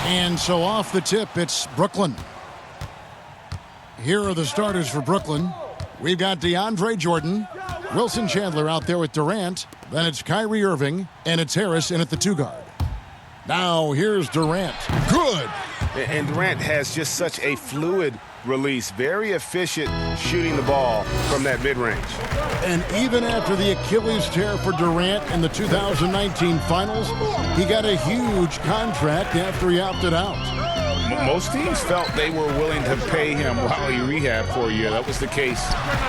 And so off the tip, it's Brooklyn. Here are the starters for Brooklyn. We've got DeAndre Jordan, Wilson Chandler out there with Durant. Then it's Kyrie Irving, and it's Harris in at the 2 guard. Now here's Durant. Good. And Durant has just such a fluid release, very efficient shooting the ball from that mid-range. And even after the Achilles tear for Durant in the 2019 finals, he got a huge contract after he opted out. Most teams felt they were willing to pay him while he rehabbed for a year. That was the case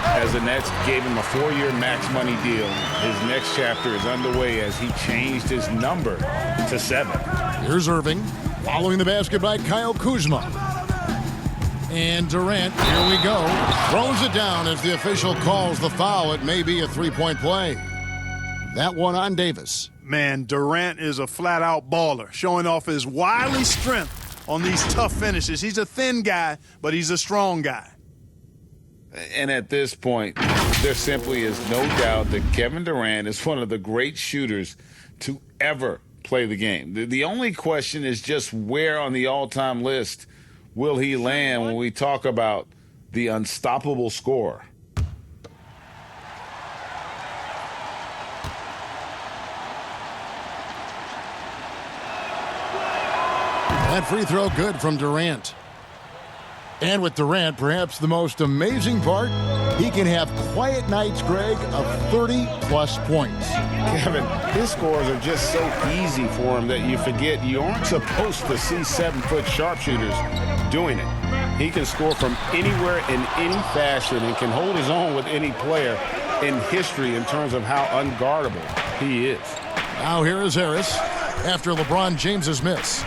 as the Nets gave him a 4-year max money deal. His next chapter is underway as he changed his number to 7. Here's Irving, following the basket by Kyle Kuzma. And Durant, here we go, throws it down as the official calls the foul. It may be a 3-point play. That one on Davis. Man, Durant is a flat-out baller, showing off his wily strength on these tough finishes. He's a thin guy, but he's a strong guy. And at this point, there simply is no doubt that Kevin Durant is one of the great shooters to ever play the game. The only question is just where on the all-time list will he land when we talk about the unstoppable scorer. That free throw good from Durant. And with Durant, perhaps the most amazing part, he can have quiet nights, Greg, of 30-plus points. Kevin, his scores are just so easy for him that you forget you aren't supposed to see 7-foot sharpshooters doing it. He can score from anywhere in any fashion and can hold his own with any player in history in terms of how unguardable he is. Now here is Harris after LeBron James's miss.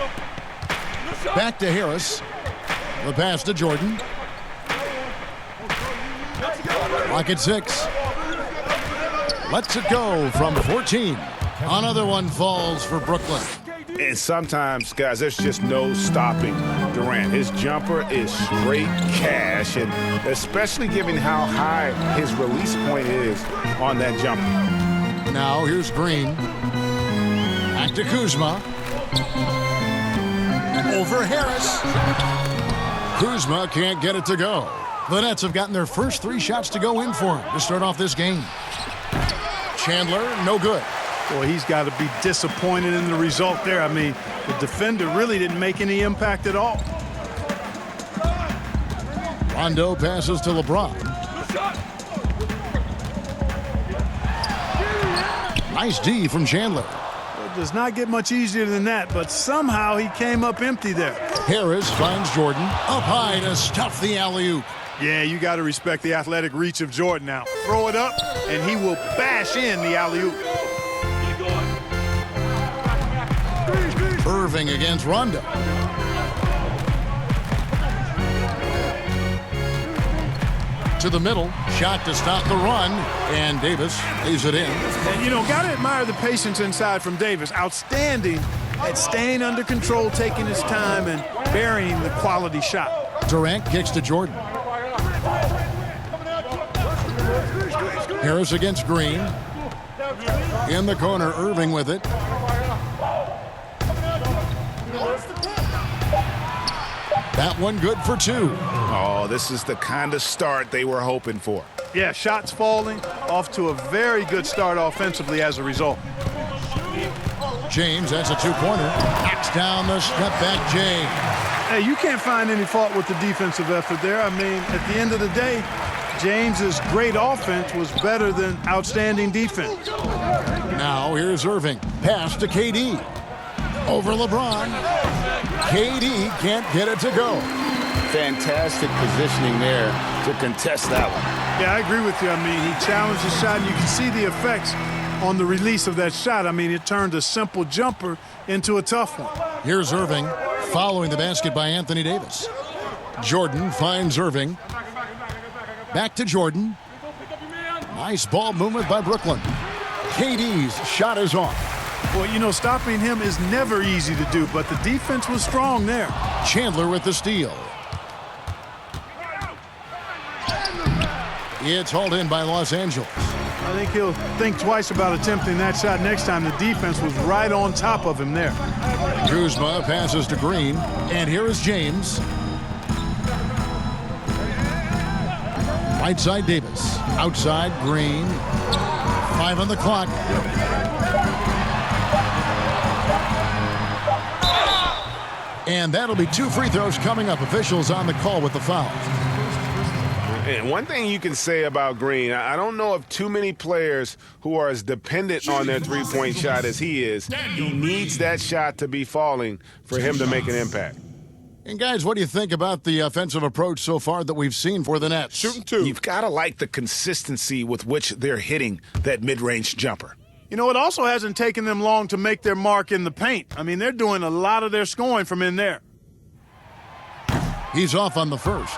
Back to Harris. The pass to Jordan. Clock at 6. Lets it go from 14. Another one falls for Brooklyn. And sometimes, guys, there's just no stopping Durant. His jumper is straight cash, and especially given how high his release point is on that jumper. Now here's Green. Back to Kuzma. Over Harris. Kuzma can't get it to go. The Nets have gotten their first 3 shots to go in for him to start off this game. Chandler, no good. Boy, he's got to be disappointed in the result there. I mean, the defender really didn't make any impact at all. Rondo passes to LeBron. Nice D from Chandler. It does not get much easier than that, but somehow he came up empty there. Harris finds Jordan up high to stuff the alley-oop. Yeah, you got to respect the athletic reach of Jordan now. Throw it up, and he will bash in the alley-oop. Irving against Rondo. To the middle, shot to stop the run, and Davis lays it in. And, you know, got to admire the patience inside from Davis. Outstanding at staying under control, taking his time, and burying the quality shot. Durant kicks to Jordan. Harris against Green. In the corner, Irving with it. That one good for 2. Oh, this is the kind of start they were hoping for. Yeah, shots falling, off to a very good start offensively as a result. James, that's a 2-pointer. Knocks down the step-back James. Hey, you can't find any fault with the defensive effort there. I mean, at the end of the day, James's great offense was better than outstanding defense. Now here's Irving. Pass to KD. Over LeBron. KD can't get it to go. Fantastic positioning there to contest that one. Yeah, I agree with you. I mean, he challenged the shot, and you can see the effects on the release of that shot. I mean, it turned a simple jumper into a tough one. Here's Irving following the basket by Anthony Davis. Jordan finds Irving. Back to Jordan. Nice ball movement by Brooklyn. KD's shot is off. Well, you know, stopping him is never easy to do, but the defense was strong there. Chandler with the steal. It's hauled in by Los Angeles. I think he'll think twice about attempting that shot next time. The defense was right on top of him there. Kuzma passes to Green, and here is James. Right side Davis, outside Green. 5 on the clock. And that'll be 2 free throws coming up. Officials on the call with the foul. And one thing you can say about Green, I don't know of too many players who are as dependent on their three-point shot as he is. He needs that shot to be falling for him to make an impact. And guys, what do you think about the offensive approach so far that we've seen for the Nets? Shooting 2. You've got to like the consistency with which they're hitting that mid-range jumper. You know, it also hasn't taken them long to make their mark in the paint. I mean, they're doing a lot of their scoring from in there. He's off on the first.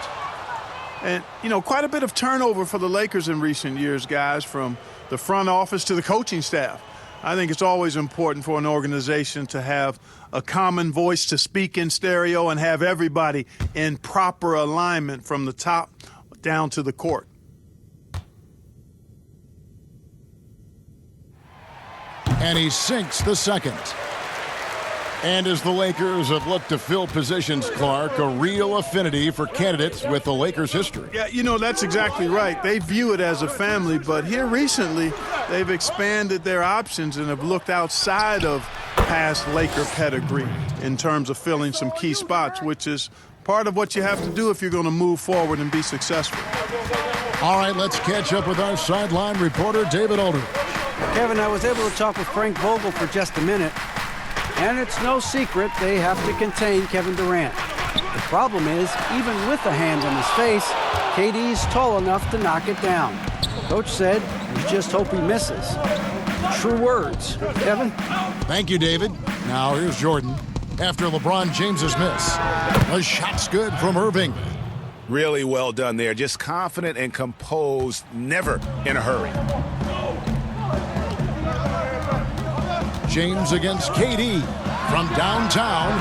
And, you know, quite a bit of turnover for the Lakers in recent years, guys, from the front office to the coaching staff. I think it's always important for an organization to have a common voice to speak in stereo and have everybody in proper alignment from the top down to the court. And he sinks the second. And as the Lakers have looked to fill positions, Clark, a real affinity for candidates with the Lakers' history. Yeah, you know, that's exactly right. They view it as a family, but here recently they've expanded their options and have looked outside of past Laker pedigree in terms of filling some key spots, which is part of what you have to do if you're going to move forward and be successful. All right, let's catch up with our sideline reporter, David Aldridge. Kevin, I was able to talk with Frank Vogel for just a minute. And it's no secret they have to contain Kevin Durant. The problem is, even with the hand on his face, KD's tall enough to knock it down. Coach said, "We just hope he misses." True words. Kevin? Thank you, David. Now here's Jordan. After LeBron James's miss, a shot's good from Irving. Really well done there. Just confident and composed, never in a hurry. James against KD from downtown.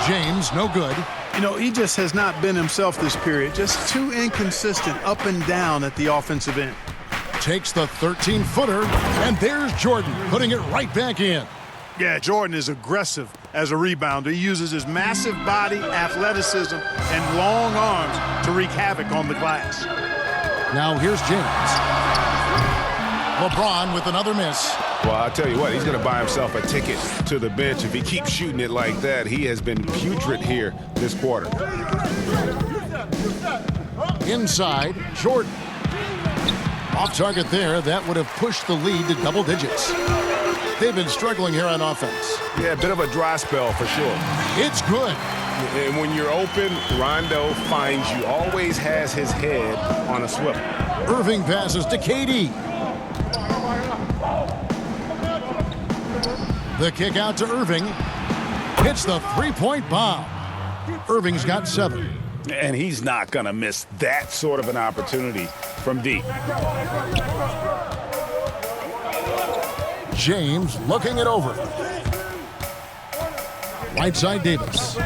James, no good. You know, he just has not been himself this period. Just too inconsistent up and down at the offensive end. Takes the 13-footer, and there's Jordan putting it right back in. Yeah, Jordan is aggressive as a rebounder. He uses his massive body, athleticism, and long arms to wreak havoc on the glass. Now here's James. LeBron with another miss. Well, I'll tell you what, he's going to buy himself a ticket to the bench. If he keeps shooting it like that, he has been putrid here this quarter. Inside, Jordan. Off target there, that would have pushed the lead to double digits. They've been struggling here on offense. Yeah, a bit of a dry spell for sure. It's good. And when you're open, Rondo finds you, always has his head on a swivel. Irving passes to KD. The kick out to Irving. Hits the three-point bomb. Irving's got 7. And he's not going to miss that sort of an opportunity from deep. James looking it over. Right side Davis.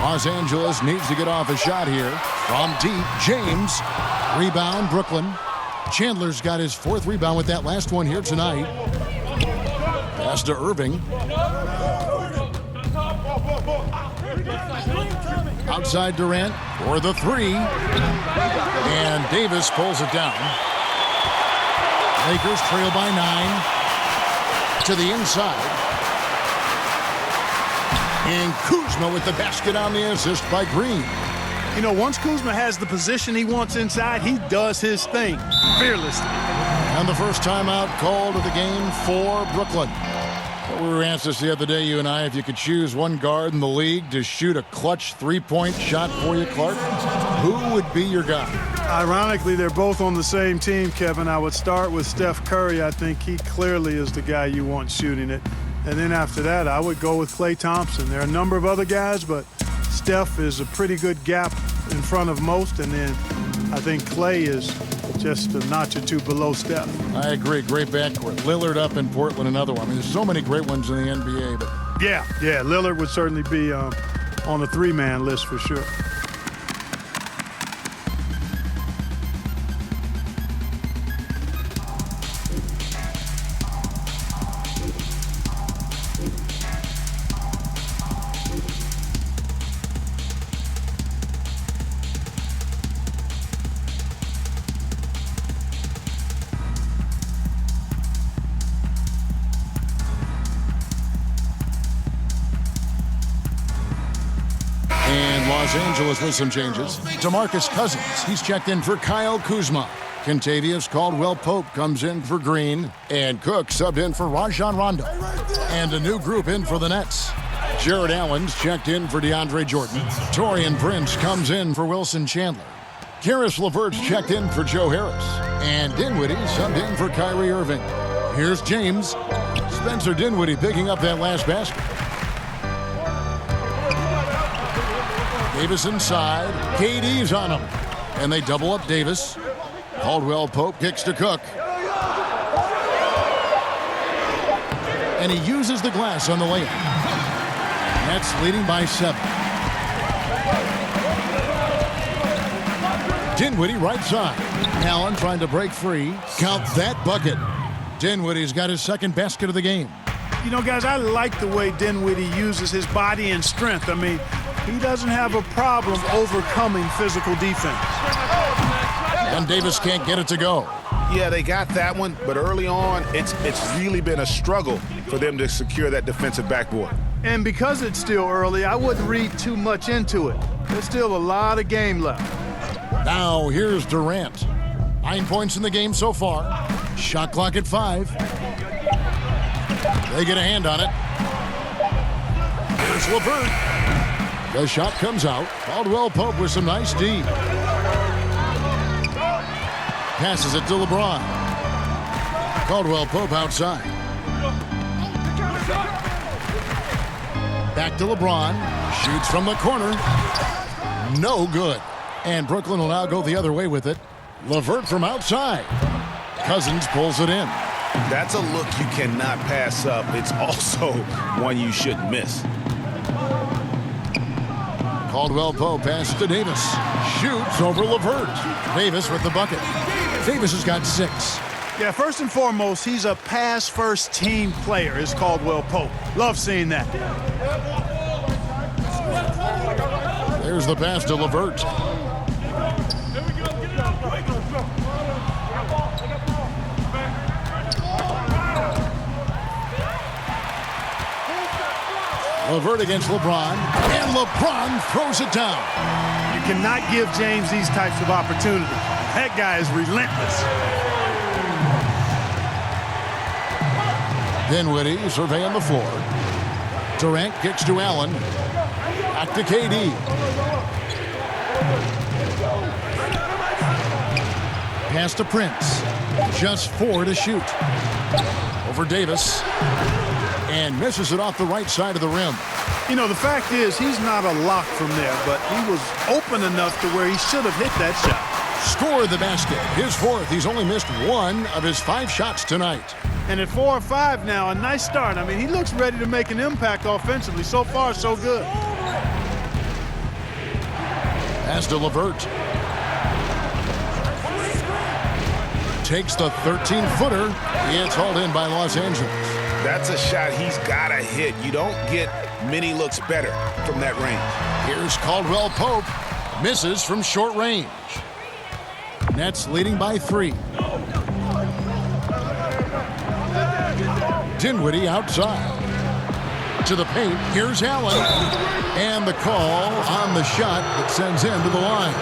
Los Angeles needs to get off a shot here. From deep, James. Rebound, Brooklyn. Chandler's got his 4th rebound with that last one here tonight. Pass to Irving. Outside Durant for the 3. And Davis pulls it down. Lakers trail by 9. To the inside. And Kuzma with the basket on the assist by Green. You know, once Kuzma has the position he wants inside, he does his thing fearlessly. And the first timeout called of the game for Brooklyn. We were asked this the other day, you and I, if you could choose one guard in the league to shoot a clutch three-point shot for you, Clark, who would be your guy? Ironically, they're both on the same team, Kevin. I would start with Steph Curry. I think he clearly is the guy you want shooting it. And then after that, I would go with Klay Thompson. There are a number of other guys, but Steph is a pretty good gap in front of most. And then I think Klay is just a notch or two below Steph. I agree. Great backcourt. Lillard up in Portland, another one. I mean, there's so many great ones in the NBA, but Yeah, Lillard would certainly be on the three-man list for sure. And Los Angeles with some changes. DeMarcus Cousins, he's checked in for Kyle Kuzma. Kentavious Caldwell-Pope comes in for Green. And Cook subbed in for Rajon Rondo. And a new group in for the Nets. Jared Allen's checked in for DeAndre Jordan. Taurean Prince comes in for Wilson Chandler. Karis LeVert's checked in for Joe Harris. And Dinwiddie subbed in for Kyrie Irving. Here's James. Spencer Dinwiddie picking up that last basket. Davis inside. KD's on him. And they double up Davis. Caldwell-Pope kicks to Cook. And he uses the glass on the layup. Nets leading by 7. Dinwiddie right side. Allen trying to break free. Count that bucket. Dinwiddie's got his second basket of the game. You know, guys, I like the way Dinwiddie uses his body and strength. I mean, he doesn't have a problem overcoming physical defense. And Davis can't get it to go. Yeah, they got that one, but early on, it's really been a struggle for them to secure that defensive backboard. And because it's still early, I wouldn't read too much into it. There's still a lot of game left. Now here's Durant. 9 points in the game so far. Shot clock at 5. They get a hand on it. Here's LeVert. The shot comes out. Caldwell-Pope with some nice D. Passes it to LeBron. Caldwell-Pope outside. Back to LeBron. Shoots from the corner. No good. And Brooklyn will now go the other way with it. LeVert from outside. Cousins pulls it in. That's a look you cannot pass up. It's also one you shouldn't miss. Caldwell-Pope pass to Davis. Shoots over LeVert. Davis with the bucket. Davis has got 6. Yeah, first and foremost, he's a pass-first team player, is Caldwell-Pope. Love seeing that. There's the pass to LeVert. LeVert against LeBron, and LeBron throws it down. You cannot give James these types of opportunities. That guy is relentless. Dinwiddie surveying the floor. Durant kicks to Allen. Back to KD. Pass to Prince. Just 4 to shoot. Over Davis. And misses it off the right side of the rim. You know, the fact is, he's not a lock from there, but he was open enough to where he should have hit that shot. Scored the basket. His 4th. He's only missed 1 of his 5 shots tonight. And at 4 or 5 now, a nice start. I mean, he looks ready to make an impact offensively. So far, so good. Pass to LeVert. Takes the 13-footer. It's hauled in by Los Angeles. That's a shot he's got to hit. You don't get many looks better from that range. Here's Caldwell-Pope. Misses from short range. Nets leading by 3. Dinwiddie outside. To the paint. Here's Allen. And the call on the shot that sends him to the line.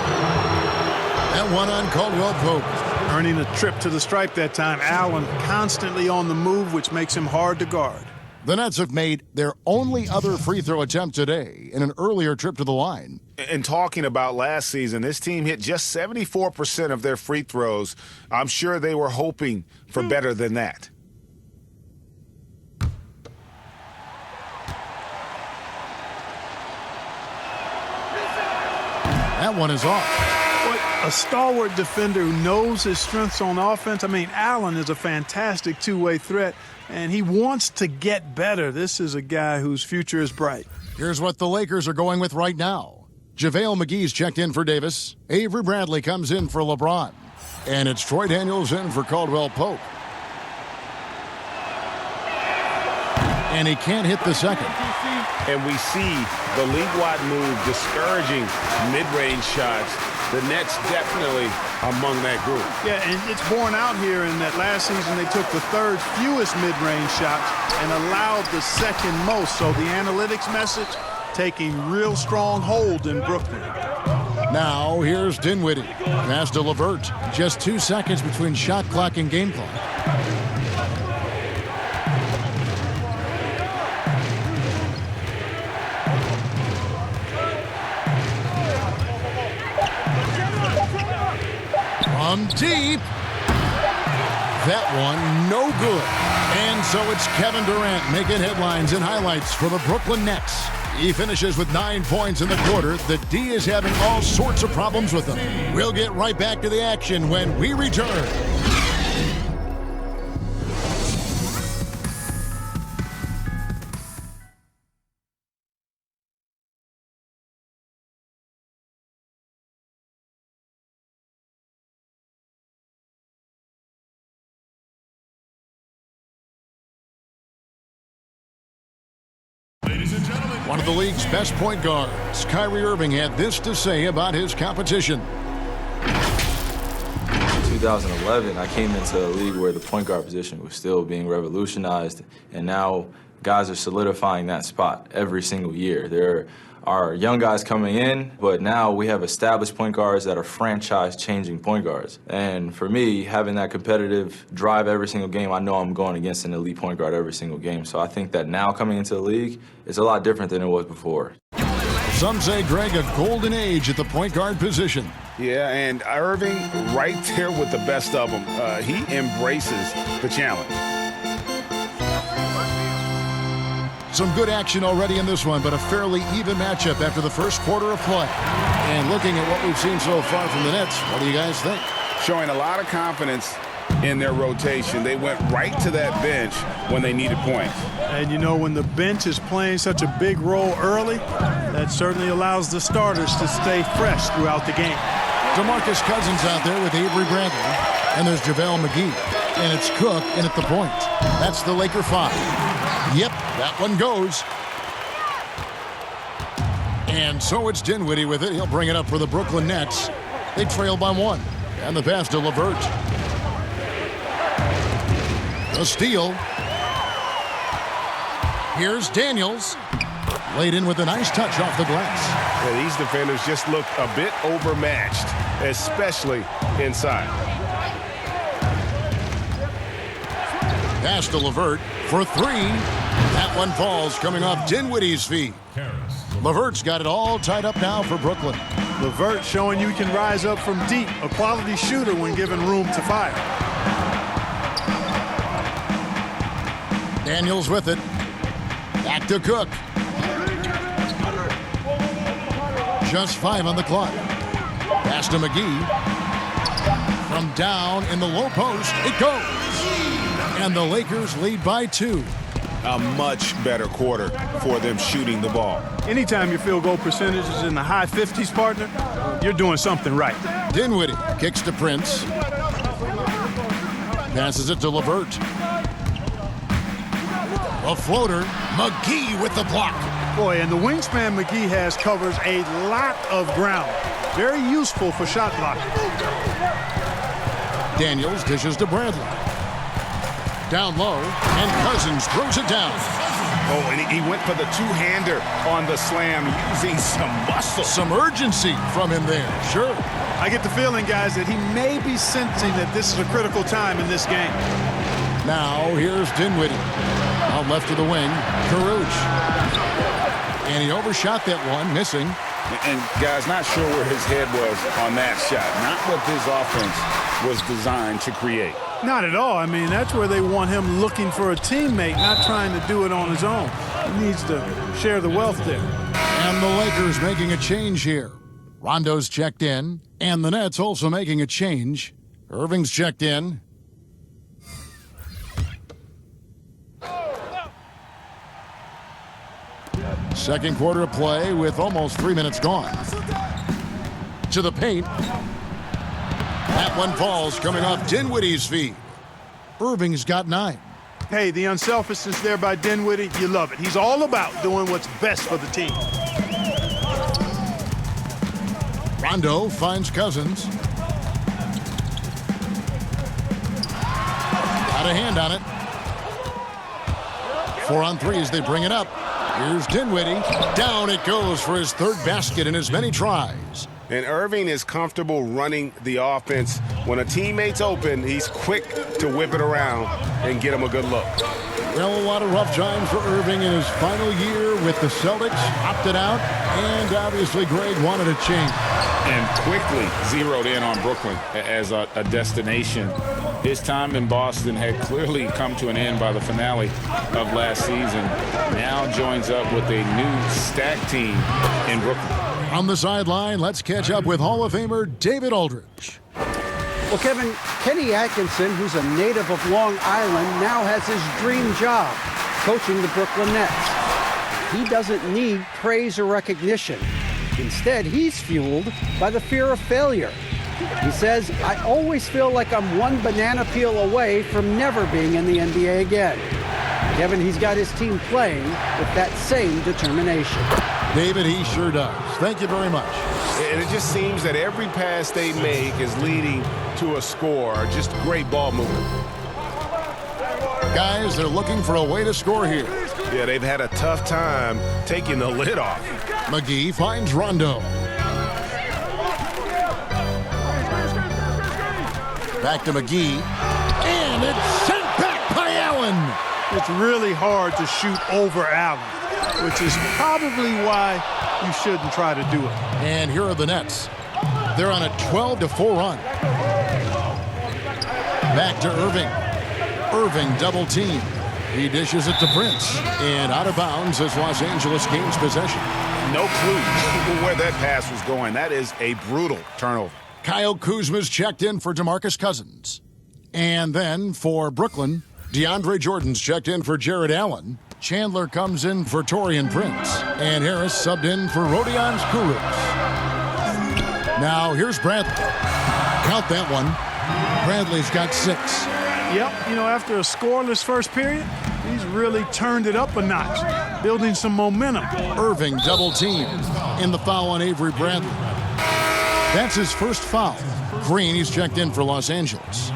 That one on Caldwell-Pope. Earning a trip to the stripe that time. Allen constantly on the move, which makes him hard to guard. The Nets have made their only other free throw attempt today in an earlier trip to the line. And talking about last season, this team hit just 74% of their free throws. I'm sure they were hoping for better than that. That one is off. A stalwart defender who knows his strengths on offense. I mean, Allen is a fantastic two-way threat, and he wants to get better. This is a guy whose future is bright. Here's what the Lakers are going with right now. JaVale McGee's checked in for Davis. Avery Bradley comes in for LeBron. And it's Troy Daniels in for Caldwell Pope. And he can't hit the second. And we see the league-wide move discouraging mid-range shots. The Nets definitely among that group. Yeah, and it's borne out here in that last season they took the third fewest mid-range shots and allowed the second most. So the analytics message taking real strong hold in Brooklyn. Now here's Dinwiddie. Pass to LeVert. Just 2 seconds between shot clock and game clock. From deep. That one, no good. And so it's Kevin Durant making headlines and highlights for the Brooklyn Nets. He finishes with 9 points in the quarter. The D is having all sorts of problems with him. We'll get right back to the action when we return. One of the league's best point guards, Kyrie Irving, had this to say about his competition. In 2011, I came into a league where the point guard position was still being revolutionized, and now guys are solidifying that spot every single year. There are young guys coming in, but now we have established point guards that are franchise-changing point guards. And for me, having that competitive drive every single game, I know I'm going against an elite point guard every single game. So I think that now coming into the league, it's a lot different than it was before. Some say, Greg, a golden age at the point guard position. Yeah, and Irving right there with the best of them. He embraces the challenge. Some good action already in this one, but a fairly even matchup after the first quarter of play. And looking at what we've seen so far from the Nets, what do you guys think? Showing a lot of confidence in their rotation. They went right to that bench when they needed points. And you know, when the bench is playing such a big role early, that certainly allows the starters to stay fresh throughout the game. DeMarcus Cousins out there with Avery Bradley. And there's JaVale McGee. And it's Cook in at the point. That's the Laker 5. Yep, that one goes. And so it's Dinwiddie with it. He'll bring it up for the Brooklyn Nets. They trail by 1. And the pass to LeVert. The steal. Here's Daniels. Laid in with a nice touch off the glass. Yeah, these defenders just look a bit overmatched, especially inside. Pass to LeVert for 3. That one falls coming off Dinwiddie's feet. LeVert's got it all tied up now for Brooklyn. LeVert showing you can rise up from deep, a quality shooter when given room to fire. Daniels with it. Back to Cook. Just 5 on the clock. Pass to McGee. From down in the low post, it goes. And the Lakers lead by 2. A much better quarter for them shooting the ball. Anytime your field goal percentage is in the high 50s, partner, you're doing something right. Dinwiddie kicks to Prince. Passes it to LeVert. A floater. McGee with the block. Boy, and the wingspan McGee has covers a lot of ground. Very useful for shot blocking. Daniels dishes to Bradley. Down low, and Cousins throws it down. Oh, and he went for the two-hander on the slam, using some muscle. Some urgency from him there, sure. I get the feeling, guys, that he may be sensing that this is a critical time in this game. Now, here's Dinwiddie. Out left to the wing, Caruth. And he overshot that one, missing. And, guys, not sure where his head was on that shot. Not what this offense was designed to create. Not at all. I mean, that's where they want him looking for a teammate, not trying to do it on his own. He needs to share the wealth there. And the Lakers making a change here. Rondo's checked in, and the Nets also making a change. Irving's checked in. Second quarter of play with almost 3 minutes gone. To the paint. That one falls coming off Dinwiddie's feet. Irving's got 9. Hey, the unselfishness there by Dinwiddie, you love it. He's all about doing what's best for the team. Rondo finds Cousins. Got a hand on it. 4 on 3 as they bring it up. Here's Dinwiddie. Down it goes for his 3rd basket in as many tries. And Irving is comfortable running the offense. When a teammate's open, he's quick to whip it around and get him a good look. Well, a lot of rough times for Irving in his final year with the Celtics. Opted out, and obviously Greg wanted a change. And quickly zeroed in on Brooklyn as a destination. His time in Boston had clearly come to an end by the finale of last season. Now joins up with a new stacked team in Brooklyn. On the sideline, let's catch up with Hall of Famer David Aldridge. Well, Kevin, Kenny Atkinson, who's a native of Long Island, now has his dream job, coaching the Brooklyn Nets. He doesn't need praise or recognition. Instead, he's fueled by the fear of failure. He says, I always feel like I'm one banana peel away from never being in the NBA again. Kevin, he's got his team playing with that same determination. David, he sure does. Thank you very much. And it just seems that every pass they make is leading to a score. Just great ball movement. Guys, they're looking for a way to score here. Yeah, they've had a tough time taking the lid off. McGee finds Rondo. Back to McGee. And it's sent back by Allen. It's really hard to shoot over Allen, which is probably why you shouldn't try to do it. And here are the Nets. They're on a 12-4 run. Back to Irving. Irving double team. He dishes it to Prince. And out of bounds as Los Angeles gains possession. No clue where that pass was going. That is a brutal turnover. Kyle Kuzma's checked in for DeMarcus Cousins. And then for Brooklyn, DeAndre Jordan's checked in for Jared Allen. Chandler comes in for Taurean Prince. And Harris subbed in for Rodions Kurucs. Now here's Bradley. Count that one. Bradley's got 6. Yep, after a scoreless first period, he's really turned it up a notch, building some momentum. Irving double team in the foul on Avery Bradley. That's his first foul. Green, he's checked in for Los Angeles.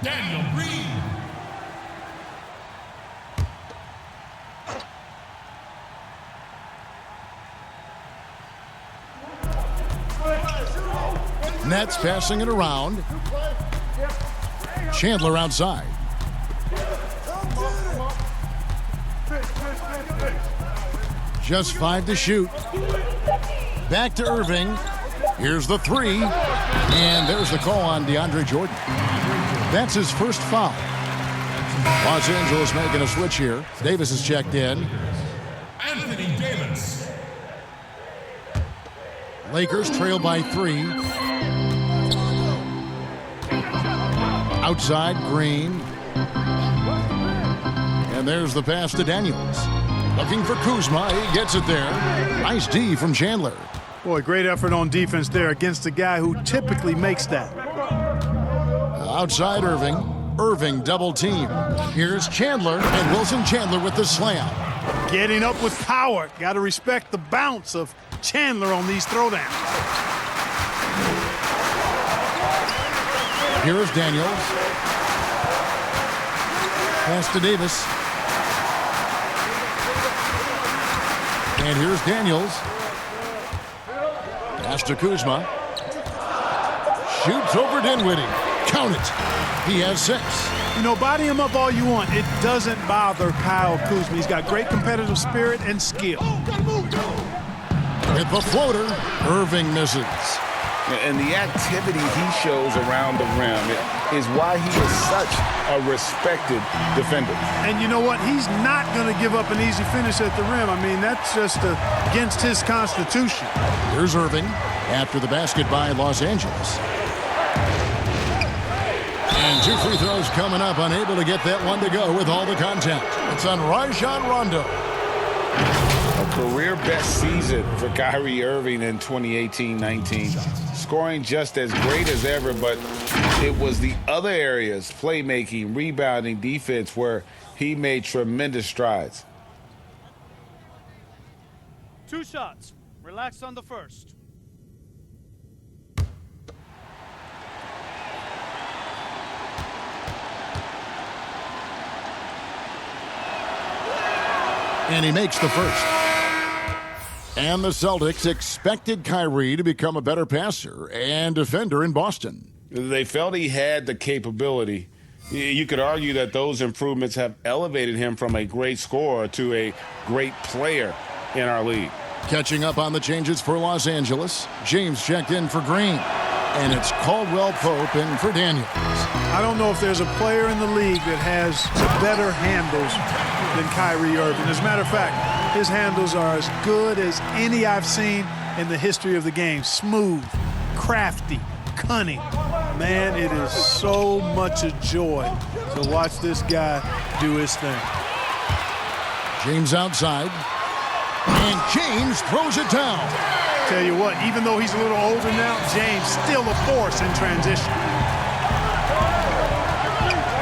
Daniel Green. Nets passing it around. Chandler outside. Just 5 to shoot. Back to Irving. Here's the 3. And there's the call on DeAndre Jordan. That's his first foul. Los Angeles making a switch here. Davis is checked in. Anthony Davis. Lakers trail by 3. Outside, Green. And there's the pass to Daniels. Looking for Kuzma. He gets it there. Nice D from Chandler. Boy, great effort on defense there against a guy who typically makes that. Outside Irving. Irving double team. Here's Chandler, and Wilson Chandler with the slam. Getting up with power. Got to respect the bounce of Chandler on these throwdowns. Here is Daniels. Pass to Davis. And here's Daniels. Pass to Kuzma. Shoots over Dinwiddie. Count it. He has 6. Body him up all you want. It doesn't bother Kyle Kuzma. He's got great competitive spirit and skill. With the floater, Irving misses. And the activity he shows around the rim is why he is such a respected defender. And you know what? He's not going to give up an easy finish at the rim. I mean, that's just against his constitution. Here's Irving after the basket by Los Angeles. And 2 free throws coming up, unable to get that one to go with all the contact. It's on Rajon Rondo. A career best season for Kyrie Irving in 2018-19. Scoring just as great as ever, but it was the other areas, playmaking, rebounding, defense, where he made tremendous strides. 2 shots. Relax on the first. And he makes the first. And the Celtics expected Kyrie to become a better passer and defender in Boston. They felt he had the capability. You could argue that those improvements have elevated him from a great scorer to a great player in our league. Catching up on the changes for Los Angeles, James checked in for Green. And it's Caldwell Pope in for Daniels. I don't know if there's a player in the league that has better handles than Kyrie Irving. As a matter of fact, his handles are as good as any I've seen in the history of the game. Smooth, crafty, cunning. Man, it is so much a joy to watch this guy do his thing. James outside. And James throws it down. Tell you what, even though he's a little older now, James still a force in transition.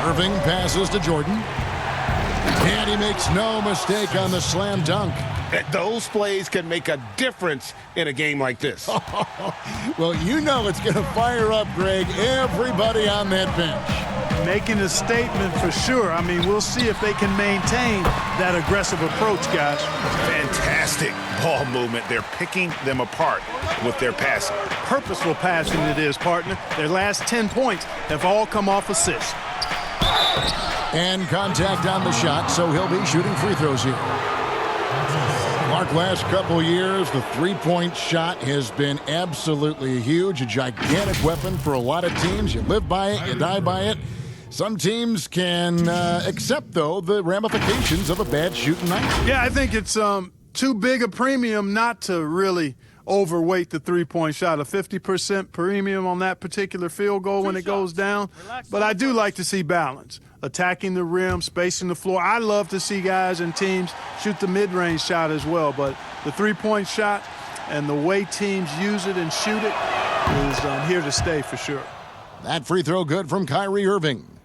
Irving passes to Jordan. And he makes no mistake on the slam dunk. Those plays can make a difference in a game like this. Well, you know it's going to fire up, Greg, everybody on that bench. Making a statement for sure. I mean, we'll see if they can maintain that aggressive approach, guys. Fantastic ball movement. They're picking them apart with their passing. Purposeful passing it is, partner. Their last 10 points have all come off assists. And contact on the shot, so he'll be shooting free throws here. Mark, last couple years, the three-point shot has been absolutely huge, a gigantic weapon for a lot of teams. You live by it, you die by it. Some teams can accept, though, the ramifications of a bad shooting night. Yeah, I think it's too big a premium not to really overweight the three-point shot. A 50% premium on that particular field goal when it goes down. But I do like to see balance. Attacking the rim, spacing the floor. I love to see guys and teams shoot the mid-range shot as well. But the three-point shot and the way teams use it and shoot it is here to stay for sure. That free throw good from Kyrie Irving.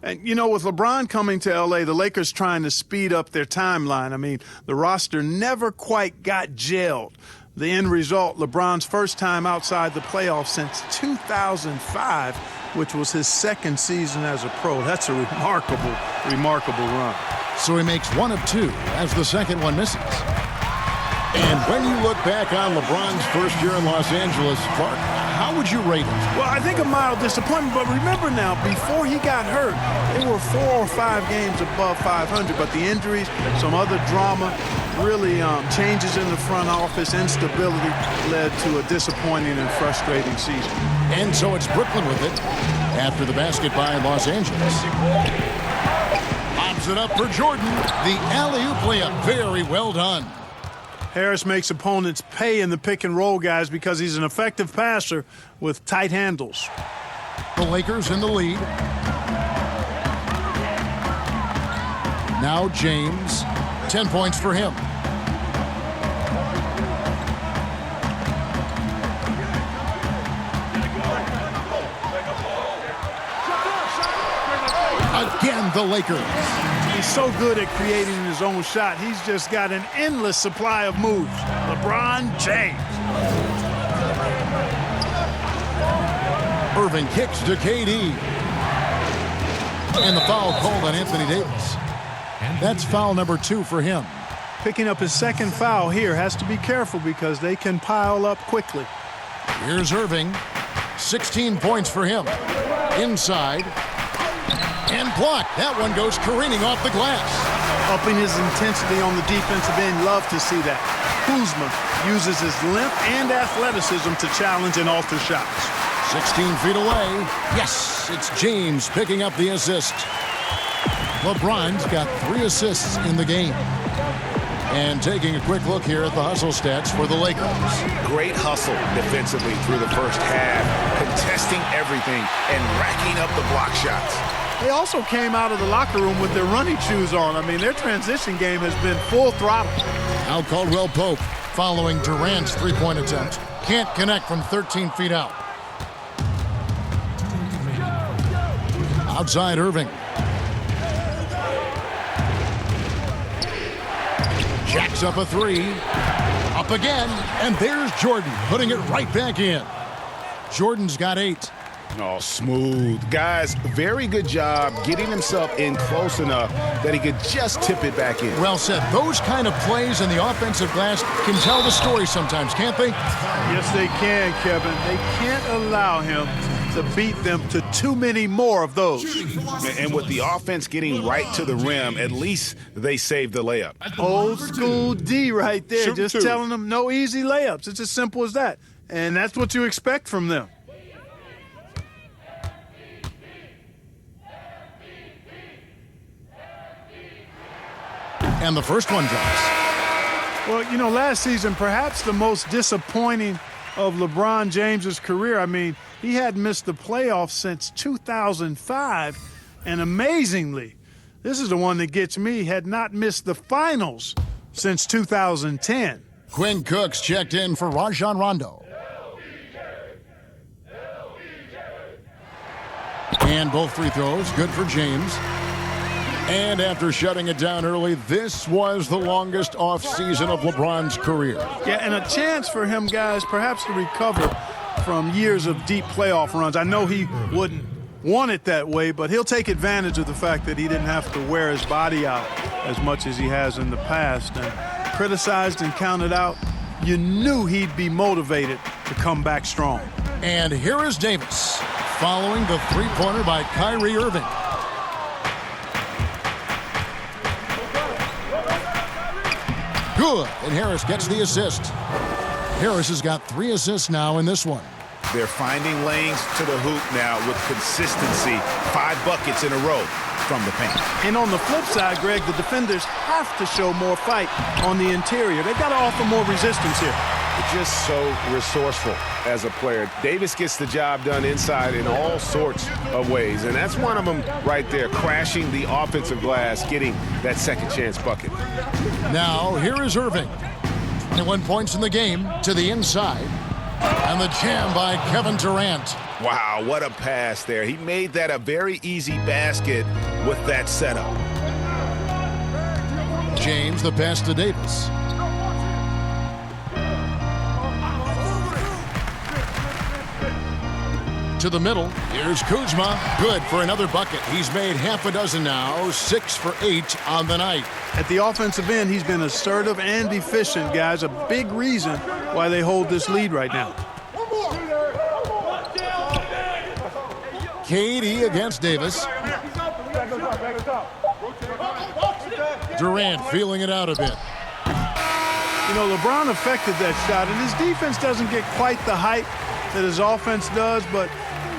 And, you know, with LeBron coming to L.A., the Lakers trying to speed up their timeline. I mean, the roster never quite got gelled. The end result, LeBron's first time outside the playoffs since 2005, which was his second season as a pro. That's a remarkable, remarkable run. So he makes one of two as the second one misses. And when you look back on LeBron's first year in Los Angeles, Clark, how would you rate it? Well, I think a mild disappointment, but remember now, before he got hurt, they were 4 or 5 games above 500, but the injuries, some other drama, really changes in the front office, instability led to a disappointing and frustrating season. And so it's Brooklyn with it after the basket by Los Angeles. Lobs it up for Jordan. The alley-oop layup, very well done. Harris makes opponents pay in the pick and roll, guys, because he's an effective passer with tight handles. The Lakers in the lead. Now James, 10 points for him. Again, the Lakers. He's so good at creating his own shot. He's just got an endless supply of moves. LeBron James. Irving kicks to KD. And the foul called on Anthony Davis. That's foul number 2 for him. Picking up his second foul here. Has to be careful because they can pile up quickly. Here's Irving. 16 points for him. Inside. And blocked. That one goes careening off the glass. Upping his intensity on the defensive end. Love to see that. Kuzma uses his length and athleticism to challenge and alter shots. 16 feet away. Yes, it's James picking up the assist. LeBron's got 3 assists in the game. And taking a quick look here at the hustle stats for the Lakers. Great hustle defensively through the first half, contesting everything and racking up the block shots. They also came out of the locker room with their running shoes on. I mean, their transition game has been full throttle. Now Caldwell Pope following Durant's three-point attempt. Can't connect from 13 feet out. Outside Irving. Jacks up a 3. Up again. And there's Jordan putting it right back in. Jordan's got 8. Oh, smooth. Guys, very good job getting himself in close enough that he could just tip it back in. Well said. Those kind of plays in the offensive glass can tell the story sometimes, can't they? Yes, they can, Kevin. They can't allow him to beat them to too many more of those. And with the offense getting right to the rim, at least they saved the layup. Old school D right there, Shoot just two. telling them no easy layups. It's as simple as that. And that's what you expect from them. And the first one drops. Well, you know, last season, perhaps the most disappointing of LeBron James's career. I mean, he hadn't missed the playoffs since 2005. And amazingly, this is the one that gets me, had not missed the finals since 2010. Quinn Cooks checked in for Rajon Rondo. And both free throws, good for James. And after shutting it down early, this was the longest offseason of LeBron's career. Yeah, and a chance for him, guys, perhaps to recover from years of deep playoff runs. I know he wouldn't want it that way, but he'll take advantage of the fact that he didn't have to wear his body out as much as he has in the past. And criticized and counted out, you knew he'd be motivated to come back strong. And here is Davis following the three-pointer by Kyrie Irving. Good, and Harris gets the assist. Harris has got 3 assists now in this one. They're finding lanes to the hoop now with consistency. 5 buckets in a row from the paint. And on the flip side, Greg, the defenders have to show more fight on the interior. They've got to offer more resistance here. Just so resourceful as a player. Davis gets the job done inside in all sorts of ways, and that's one of them right there, crashing the offensive glass, getting that second chance bucket. Now, here is Irving. 21 points in the game to the inside. And the jam by Kevin Durant. Wow, what a pass there. He made that a very easy basket with that setup. James, the pass to Davis. To the middle, here's Kuzma. Good for another bucket. He's made half a dozen now, 6 for 8 on the night. At the offensive end, he's been assertive and efficient, guys. A big reason why they hold this lead right now. KD against Davis. Durant feeling it out a bit. You know, LeBron affected that shot, and his defense doesn't get quite the height that his offense does, but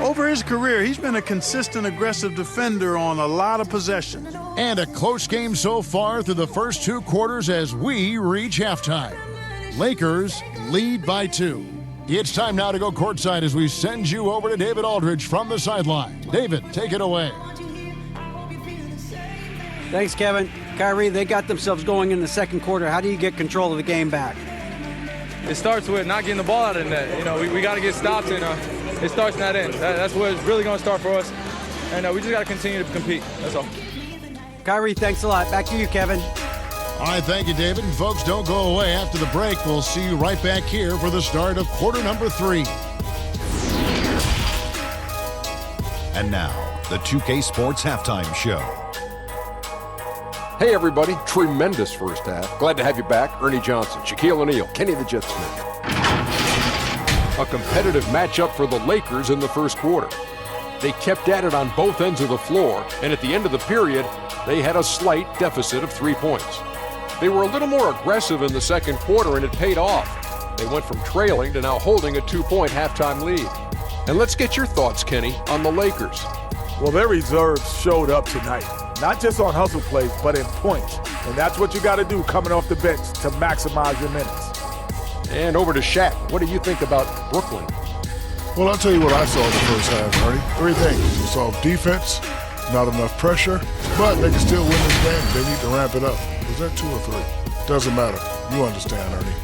over his career, he's been a consistent, aggressive defender on a lot of possessions. And a close game so far through the first 2 quarters as we reach halftime. Lakers lead by 2. It's time now to go courtside as we send you over to David Aldridge from the sideline. David, take it away. Thanks, Kevin. Kyrie, they got themselves going in the second quarter. How do you get control of the game back? It starts with not getting the ball out of the net. You know, we got to get stops, and it starts in that end. That's where it's really going to start for us. And we just got to continue to compete. That's all. Kyrie, thanks a lot. Back to you, Kevin. All right, thank you, David. And folks, don't go away. After the break, we'll see you right back here for the start of quarter number 3. And now, the 2K Sports Halftime Show. Hey, everybody. Tremendous first half. Glad to have you back. Ernie Johnson, Shaquille O'Neal, Kenny the Jet Smith. A competitive matchup for the Lakers in the first quarter. They kept at it on both ends of the floor, and at the end of the period, they had a slight deficit of 3 points. They were a little more aggressive in the second quarter, and it paid off. They went from trailing to now holding a 2-point halftime lead. And let's get your thoughts, Kenny, on the Lakers. Well, their reserves showed up tonight. Not just on hustle plays, but in points. And that's what you got to do coming off the bench to maximize your minutes. And over to Shaq. What do you think about Brooklyn? Well, I'll tell you what I saw in the first half, Ernie. 3 things. You saw defense, not enough pressure, but they can still win this game. They need to ramp it up. Was that 2 or 3? Doesn't matter. You understand, Ernie.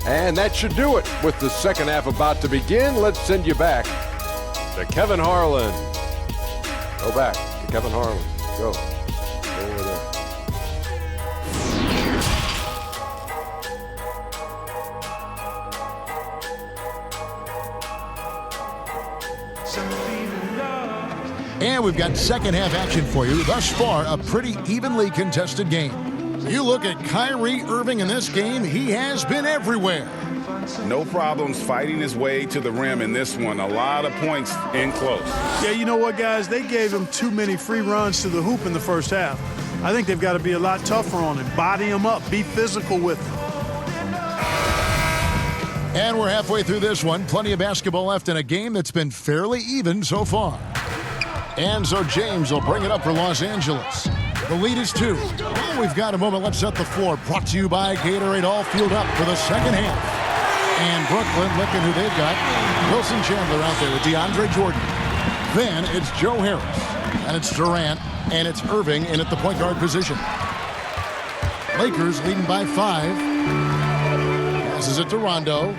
And that should do it. With the second half about to begin, let's send you back to Kevin Harlan. Go back to Kevin Harlan. Go over there. And we've got second half action for you. Thus far, a pretty evenly contested game. You look at Kyrie Irving in this game, he has been everywhere. No problems fighting his way to the rim in this one. A lot of points in close. Yeah, you know what, guys? They gave him too many free runs to the hoop in the first half. I think they've got to be a lot tougher on him. Body him up. Be physical with him. And we're halfway through this one. Plenty of basketball left in a game that's been fairly even so far. And so James will bring it up for Los Angeles. The lead is 2. Well, we've got a moment. Let's set the floor. Brought to you by Gatorade. All fueled up for the second half. And Brooklyn, look at who they've got. Wilson Chandler out there with DeAndre Jordan. Then it's Joe Harris. And it's Durant. And it's Irving in at the point guard position. Lakers leading by 5. Passes it to Rondo.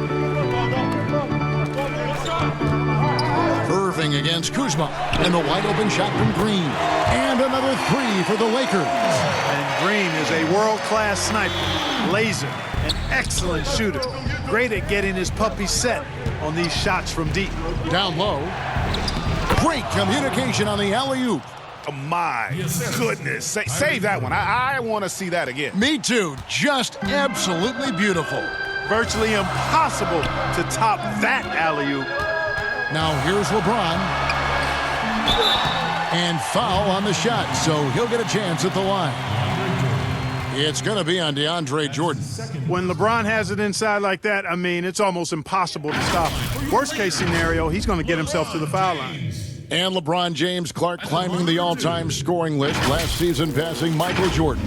Irving against Kuzma. And the wide open shot from Green. And another 3 for the Lakers. And Green is a world-class sniper. Laser. An excellent shooter. Great at getting his puppy set on these shots from deep. Down low. Great communication on the alley-oop. Oh, my goodness. Save that one. I want to see that again. Me too. Just absolutely beautiful. Virtually impossible to top that alley-oop. Now here's LeBron. And foul on the shot, so he'll get a chance at the line. It's going to be on DeAndre Jordan. When LeBron has it inside like that, I mean, it's almost impossible to stop him. Worst case scenario, he's going to get himself to the foul line. And LeBron James, Clark climbing the all-time scoring list. Last season passing Michael Jordan.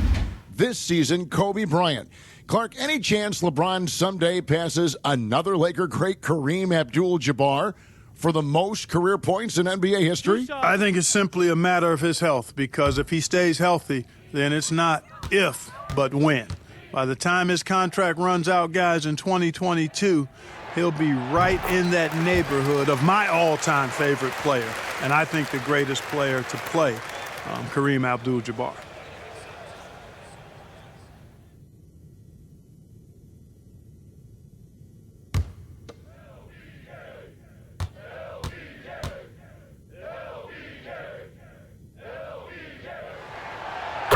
This season, Kobe Bryant. Clark, any chance LeBron someday passes another Laker great, Kareem Abdul-Jabbar, for the most career points in NBA history? I think it's simply a matter of his health, because if he stays healthy, then it's not if, but when. By the time his contract runs out, guys, in 2022, he'll be right in that neighborhood of my all-time favorite player, and I think the greatest player to play, Kareem Abdul-Jabbar.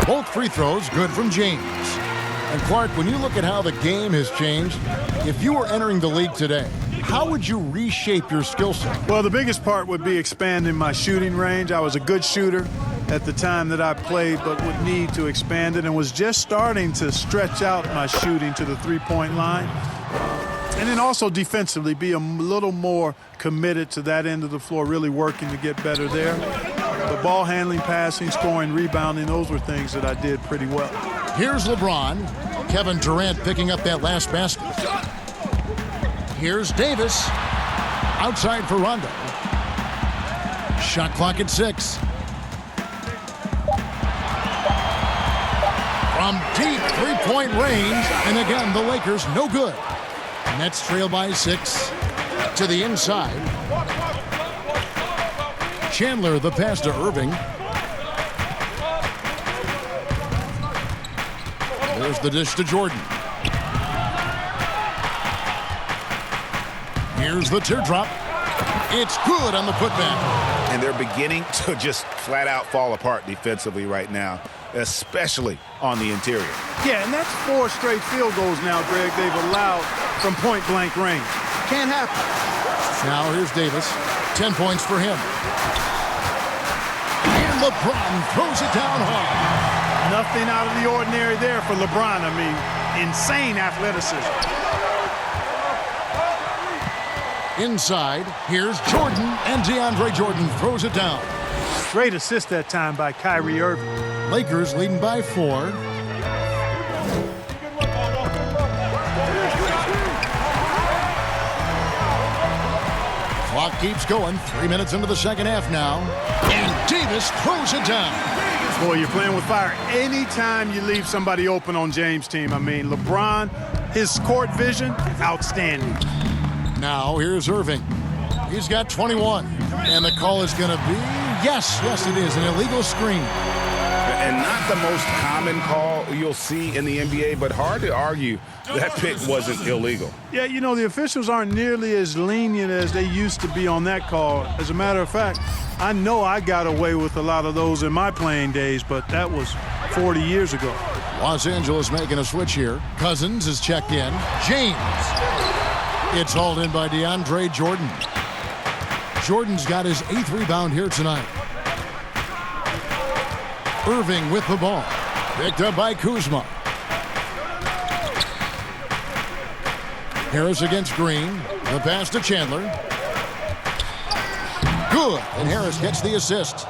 Both free throws good from James. And Clark, when you look at how the game has changed, if you were entering the league today, how would you reshape your skill set? Well, the biggest part would be expanding my shooting range. I was a good shooter at the time that I played, but would need to expand it and was just starting to stretch out my shooting to the three-point line. And then also defensively, be a little more committed to that end of the floor, really working to get better there. The ball handling, passing, scoring, rebounding, those were things that I did pretty well. Here's LeBron. Kevin Durant picking up that last basket. Here's Davis. Outside for Rondo. Shot clock at 6. From deep three-point range. And again, the Lakers no good. Nets trail by 6. To the inside. Chandler, the pass to Irving. There's the dish to Jordan. Here's the teardrop. It's good on the putback. And they're beginning to just flat out fall apart defensively right now, especially on the interior. Yeah, and that's 4 straight field goals now, Greg, they've allowed from point-blank range. Can't happen. Now here's Davis. 10 points for him. And LeBron throws it down hard. Nothing out of the ordinary there for LeBron. I mean, insane athleticism. Inside, here's Jordan, and DeAndre Jordan throws it down. Great assist that time by Kyrie Irving. Lakers leading by 4. Clock keeps going. 3 minutes into the second half now. And Davis throws it down. Boy, you're playing with fire. Anytime you leave somebody open on James' team, I mean, LeBron, his court vision, outstanding. Now here's Irving. He's got 21. And the call is going to be, yes, it is, an illegal screen. And not the most common call you'll see in the NBA, but hard to argue that pick wasn't illegal. Yeah, you know, the officials aren't nearly as lenient as they used to be on that call. As a matter of fact, I know I got away with a lot of those in my playing days, but that was 40 years ago. Los Angeles making a switch here. Cousins is checked in. James. It's hauled in by DeAndre Jordan. Jordan's got his 8th rebound here tonight. Irving with the ball. Picked up by Kuzma. Harris against Green. The pass to Chandler. Good. And Harris gets the assist.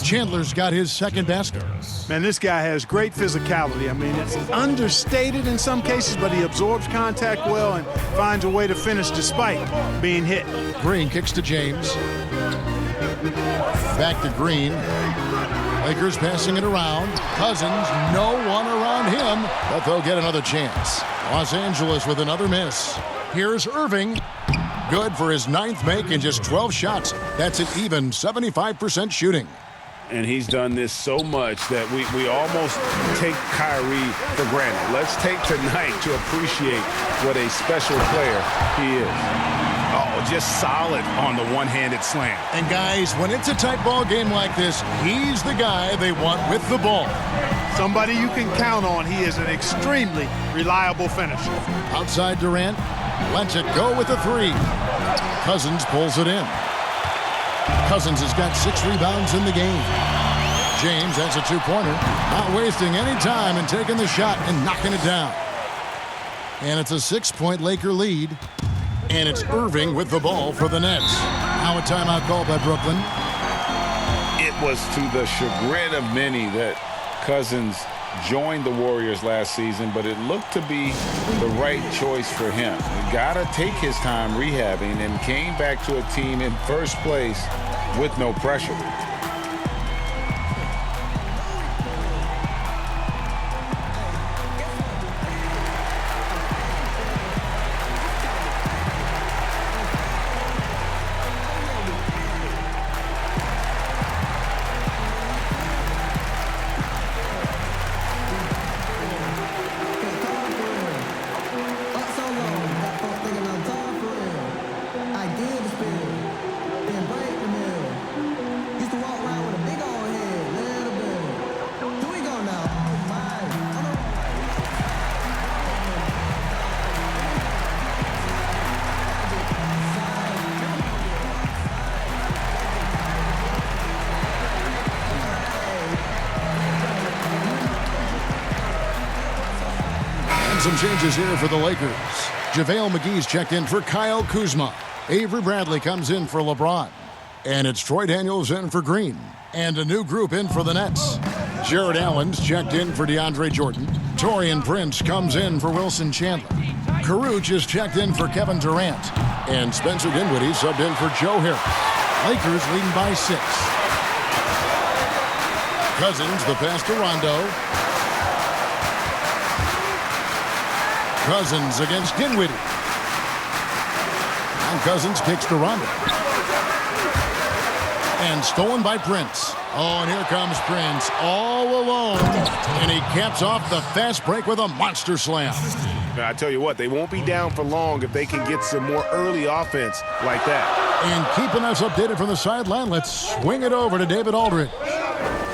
Chandler's got his second basket. Man, this guy has great physicality. I mean, it's understated in some cases, but he absorbs contact well and finds a way to finish despite being hit. Green kicks to James. Back to Green. Lakers passing it around. Cousins, no one around him, but they'll get another chance. Los Angeles with another miss. Here's Irving. Good for his 9th make in just 12 shots. That's an even 75% shooting. And he's done this so much that we almost take Kyrie for granted. Let's take tonight to appreciate what a special player he is. Oh, just solid on the one-handed slam. And guys, when it's a tight ball game like this, he's the guy they want with the ball. Somebody you can count on. He is an extremely reliable finisher. Outside Durant, lets it go with a 3. Cousins pulls it in. Cousins has got 6 rebounds in the game. James has a 2-pointer, not wasting any time and taking the shot and knocking it down. And it's a 6-point Laker lead. And it's Irving with the ball for the Nets. Now a timeout called by Brooklyn. It was to the chagrin of many that Cousins joined the Warriors last season, but it looked to be the right choice for him. He got to take his time rehabbing and came back to a team in first place with no pressure. Some changes here for the Lakers. JaVale McGee's checked in for Kyle Kuzma. Avery Bradley comes in for LeBron. And it's Troy Daniels in for Green. And a new group in for the Nets. Jared Allen's checked in for DeAndre Jordan. Taurean Prince comes in for Wilson Chandler. Caruth is checked in for Kevin Durant. And Spencer Dinwiddie subbed in for Joe Harris. Lakers leading by 6. Cousins, the pass to Rondo. Cousins against Dinwiddie. And Cousins kicks to Rondo. And stolen by Prince. Oh, and here comes Prince all alone. And he caps off the fast break with a monster slam. I tell you what, they won't be down for long if they can get some more early offense like that. And keeping us updated from the sideline, let's swing it over to David Aldridge.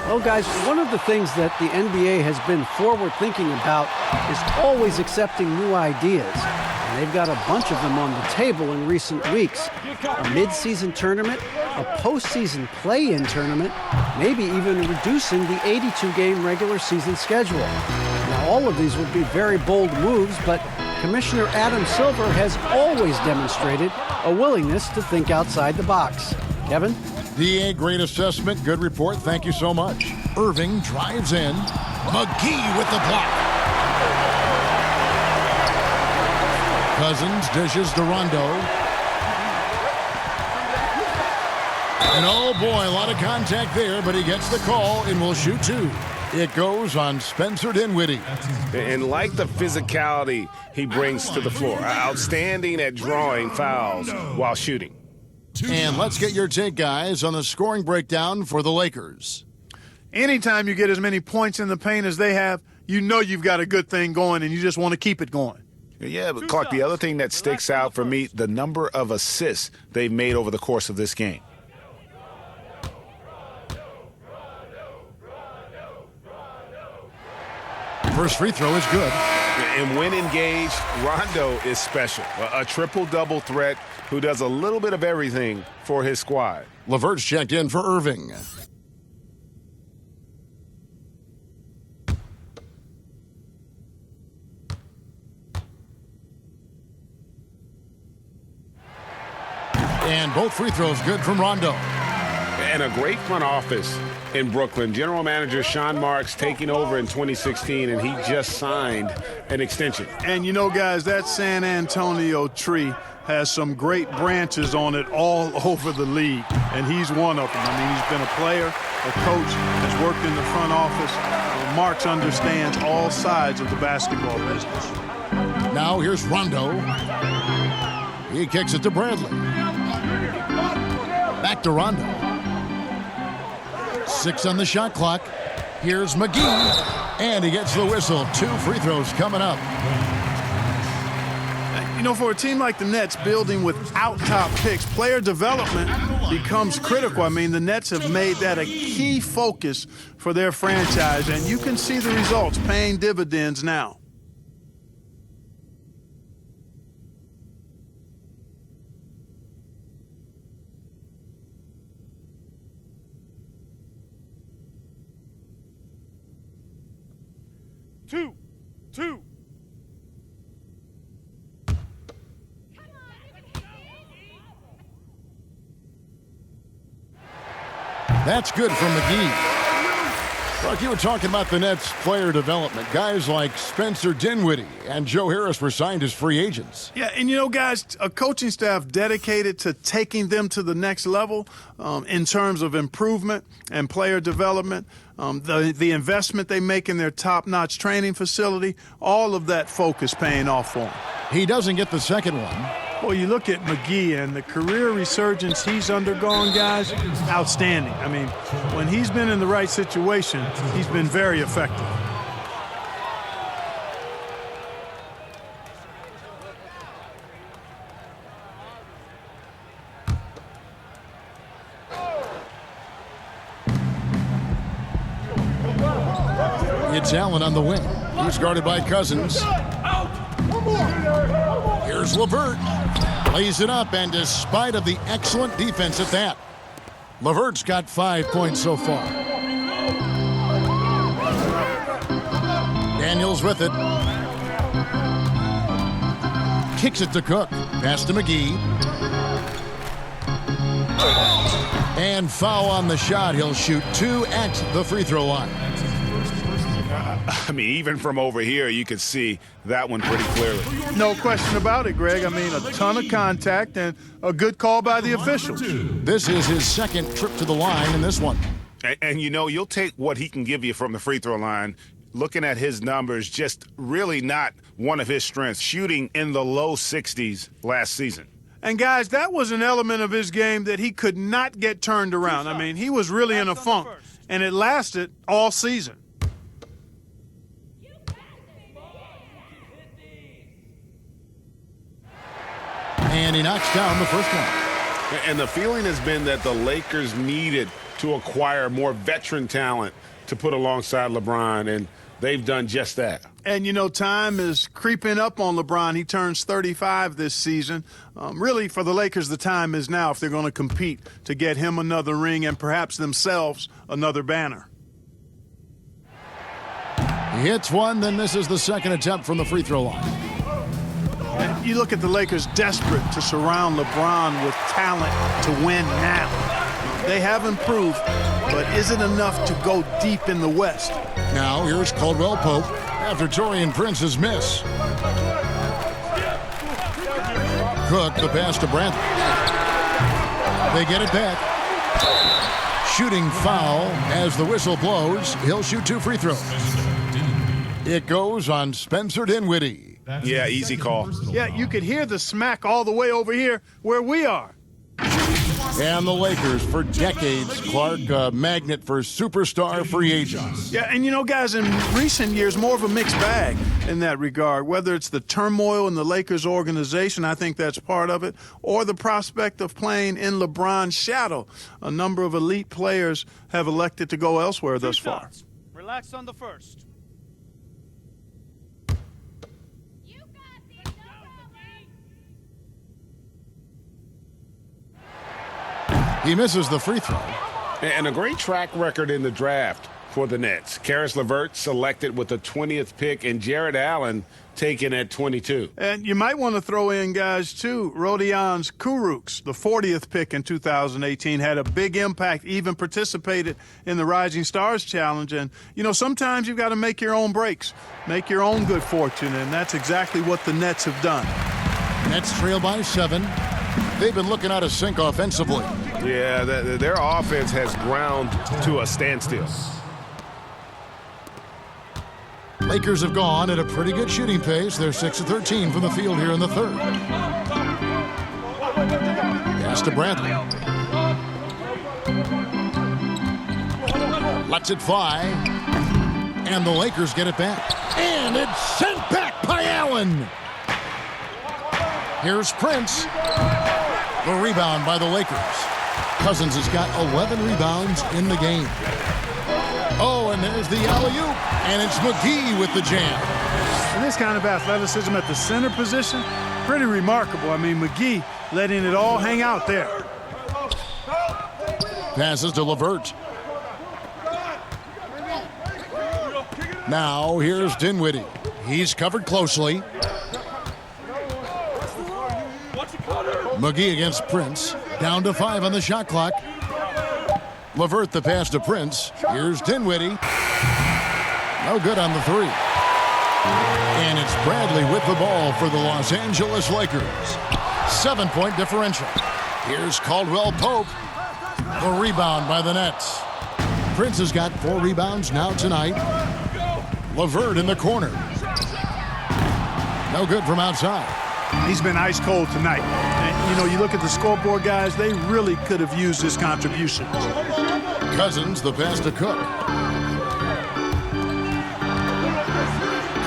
Well, guys, one of the things that the NBA has been forward-thinking about is always accepting new ideas. And they've got a bunch of them on the table in recent weeks. A mid-season tournament, a postseason play-in tournament, maybe even reducing the 82-game regular season schedule. Now, all of these would be very bold moves, but Commissioner Adam Silver has always demonstrated a willingness to think outside the box. Kevin? DA, great assessment, good report. Thank you so much. Irving drives in. McGee with the block. Cousins dishes to Rondo. And oh boy, a lot of contact there, but he gets the call and will shoot two. It goes on Spencer Dinwiddie. And like the physicality he brings to the floor, outstanding at drawing fouls while shooting. And let's get your take, guys, on the scoring breakdown for the Lakers. Anytime you get as many points in the paint as they have, you know you've got a good thing going and you just want to keep it going. Yeah, but Clark, the other thing that sticks out for me, the number of assists they've made over the course of this game. First free throw is good. And when engaged, Rondo is special. A triple-double threat who does a little bit of everything for his squad. LeVert's checked in for Irving. And both free throws good from Rondo. And a great front office in Brooklyn. General Manager Sean Marks taking over in 2016, and he just signed an extension. And you know, guys, that San Antonio tree has some great branches on it all over the league, and he's one of them. I mean, he's been a player, a coach, has worked in the front office. Marks understands all sides of the basketball business. Now here's Rondo. He kicks it to Bradley. Back to Rondo. 6 on the shot clock. Here's McGee, and he gets the whistle. 2 free throws coming up. You know, for a team like the Nets, building without top picks, player development becomes critical. I mean, the Nets have made that a key focus for their franchise, and you can see the results paying dividends now. Two. That's good from McGee. Look, you were talking about the Nets' player development. Guys like Spencer Dinwiddie and Joe Harris were signed as free agents. Yeah, and you know, guys, a coaching staff dedicated to taking them to the next level in terms of improvement and player development, the investment they make in their top-notch training facility, all of that focus paying off for him. He doesn't get the second one. Well, you look at McGee and the career resurgence he's undergone, guys, outstanding. I mean, when he's been in the right situation, he's been very effective. It's Allen on the wing. He's guarded by Cousins. Here's LeVert. Lays it up, and despite of the excellent defense at that, LeVert's got 5 points so far. Daniels with it. Kicks it to Cook. Pass to McGee. And foul on the shot. He'll shoot 2 at the free throw line. I mean, even from over here, you could see that one pretty clearly. No question about it, Greg. I mean, a ton of contact and a good call by the officials. This is his second trip to the line in this one. And you know, you'll take what he can give you from the free throw line. Looking at his numbers, just really not one of his strengths, shooting in the low 60s last season. And, guys, that was an element of his game that he could not get turned around. I mean, he was really in a funk, and it lasted all season. And he knocks down the first one. And the feeling has been that the Lakers needed to acquire more veteran talent to put alongside LeBron, and they've done just that. And, you know, time is creeping up on LeBron. He turns 35 this season. Really, for the Lakers, the time is now if they're going to compete to get him another ring and perhaps themselves another banner. He hits one, then misses the second attempt from the free throw line. And you look at the Lakers desperate to surround LeBron with talent to win now. They have improved, but is it enough to go deep in the West? Now here's Caldwell Pope after Taurean Prince's miss. Cook, the pass to Brantley. They get it back. Shooting foul as the whistle blows. He'll shoot 2 free throws. It goes on Spencer Dinwiddie. Yeah, easy call. Yeah, you could hear the smack all the way over here where we are. And the Lakers, for decades, Clark, a magnet for superstar free agents. Yeah, and you know, guys, in recent years, more of a mixed bag in that regard. Whether it's the turmoil in the Lakers organization, I think that's part of it, or the prospect of playing in LeBron's shadow. A number of elite players have elected to go elsewhere thus far. Relax on the first. He misses the free throw. And a great track record in the draft for the Nets. Karis LeVert selected with the 20th pick and Jared Allen taken at 22. And you might want to throw in, guys, too, Rodions Kurucs, the 40th pick in 2018, had a big impact, even participated in the Rising Stars Challenge. And, you know, sometimes you've got to make your own breaks, make your own good fortune, and that's exactly what the Nets have done. Nets trail by 7. They've been looking out of sync offensively. Yeah, their offense has ground to a standstill. Lakers have gone at a pretty good shooting pace. They're 6 of 13 from the field here in the third. Pass to Brantley. Lets it fly. And the Lakers get it back. And it's sent back by Allen. Here's Prince. The rebound by the Lakers. Cousins has got 11 rebounds in the game. Oh, and there's the alley-oop. And it's McGee with the jam. And this kind of athleticism at the center position, pretty remarkable. I mean, McGee letting it all hang out there. Passes to LeVert. Now, here's Dinwiddie. He's covered closely. McGee against Prince. Down to 5 on the shot clock. LeVert the pass to Prince. Here's Dinwiddie. No good on the 3. And it's Bradley with the ball for the Los Angeles Lakers. 7-point differential. Here's Caldwell Pope. The rebound by the Nets. Prince has got 4 rebounds now tonight. LeVert in the corner. No good from outside. He's been ice cold tonight. And, you know, you look at the scoreboard, guys, they really could have used his contribution. Cousins, the pass to Cook.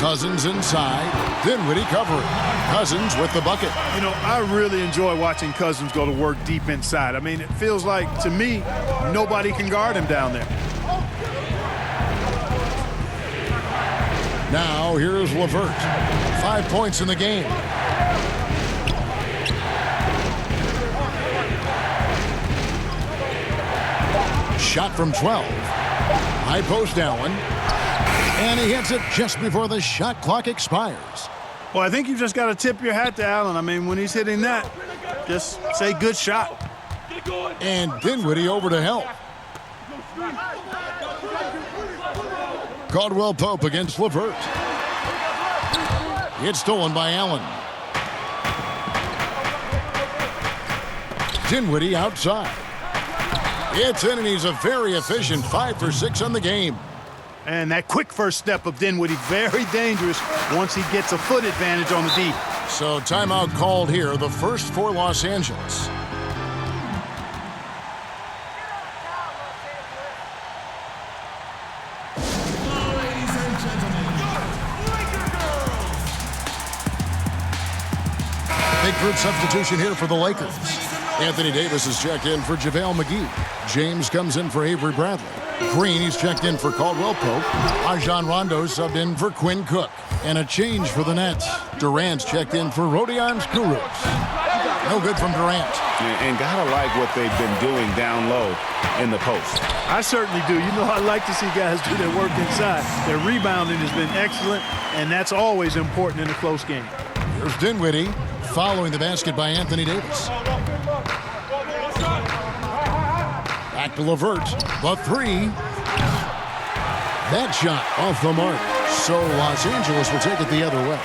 Cousins inside. Dinwiddie covering. Cousins with the bucket. You know, I really enjoy watching Cousins go to work deep inside. I mean, it feels like, to me, nobody can guard him down there. Now, here's LeVert. 5 points in the game. Shot from 12. High post Allen. And he hits it just before the shot clock expires. Well, I think you just got to tip your hat to Allen. I mean, when he's hitting that, just say good shot. And Dinwiddie over to help. Caldwell Pope against LeVert. It's stolen by Allen. Dinwiddie outside. It's in, and he's a very efficient 5 for 6 on the game. And that quick first step of Dinwiddie, very dangerous once he gets a foot advantage on the D. So timeout called here, the first for Los Angeles. Big group substitution here for the Lakers. Anthony Davis is checked in for JaVale McGee. James comes in for Avery Bradley. Green, he's checked in for Caldwell Pope. Rajon Rondo subbed in for Quinn Cook. And a change for the Nets. Durant's checked in for Rodion Kurucs. No good from Durant. And gotta like what they've been doing down low in the post. I certainly do. You know, I like to see guys do their work inside. Their rebounding has been excellent, and that's always important in a close game. Here's Dinwiddie following the basket by Anthony Davis. Back to LeVert. The three. That shot off the mark. So Los Angeles will take it the other way.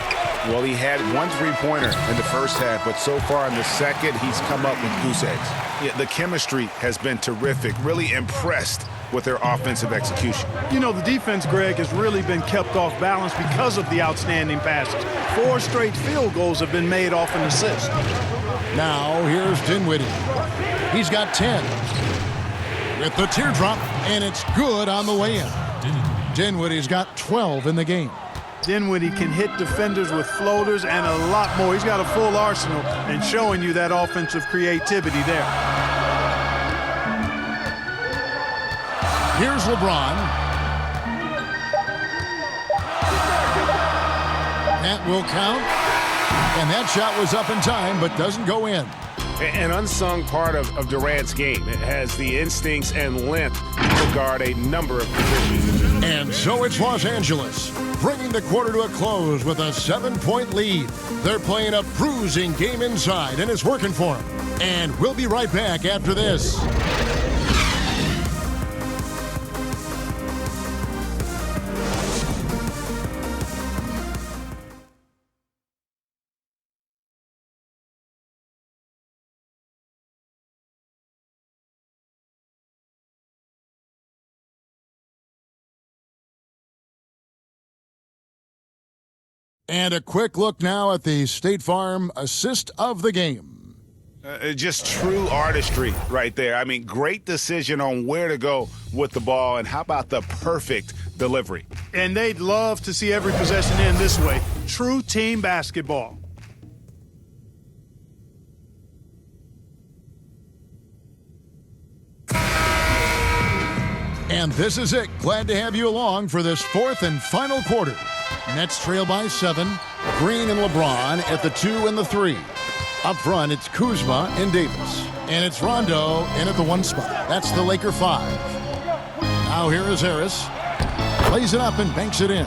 Well, he had one three-pointer in the first half, but so far in the second, he's come up with goose eggs. Yeah, the chemistry has been terrific. Really impressed with their offensive execution. You know, the defense, Greg, has really been kept off balance because of the outstanding passes. 4 straight field goals have been made off an assist. Now here's Dinwiddie. He's got 10. With the teardrop, and it's good on the way in. Dinwiddie's got 12 in the game. Dinwiddie can hit defenders with floaters and a lot more. He's got a full arsenal and showing you that offensive creativity there. Here's LeBron. That will count. And that shot was up in time, but doesn't go in. An unsung part of Durant's game. It has the instincts and length to guard a number of positions. And so it's Los Angeles, bringing the quarter to a close with a 7-point lead. They're playing a bruising game inside, and it's working for them. And we'll be right back after this. And a quick look now at the State Farm assist of the game. Just true artistry right there. I mean, great decision on where to go with the ball, and how about the perfect delivery? And they'd love to see every possession end this way. True team basketball. And this is it. Glad to have you along for this fourth and final quarter. Nets trail by 7. Green and LeBron at the 2 and the 3. Up front, it's Kuzma and Davis. And it's Rondo in at the 1 spot. That's the Laker 5. Now here is Harris. Plays it up and banks it in.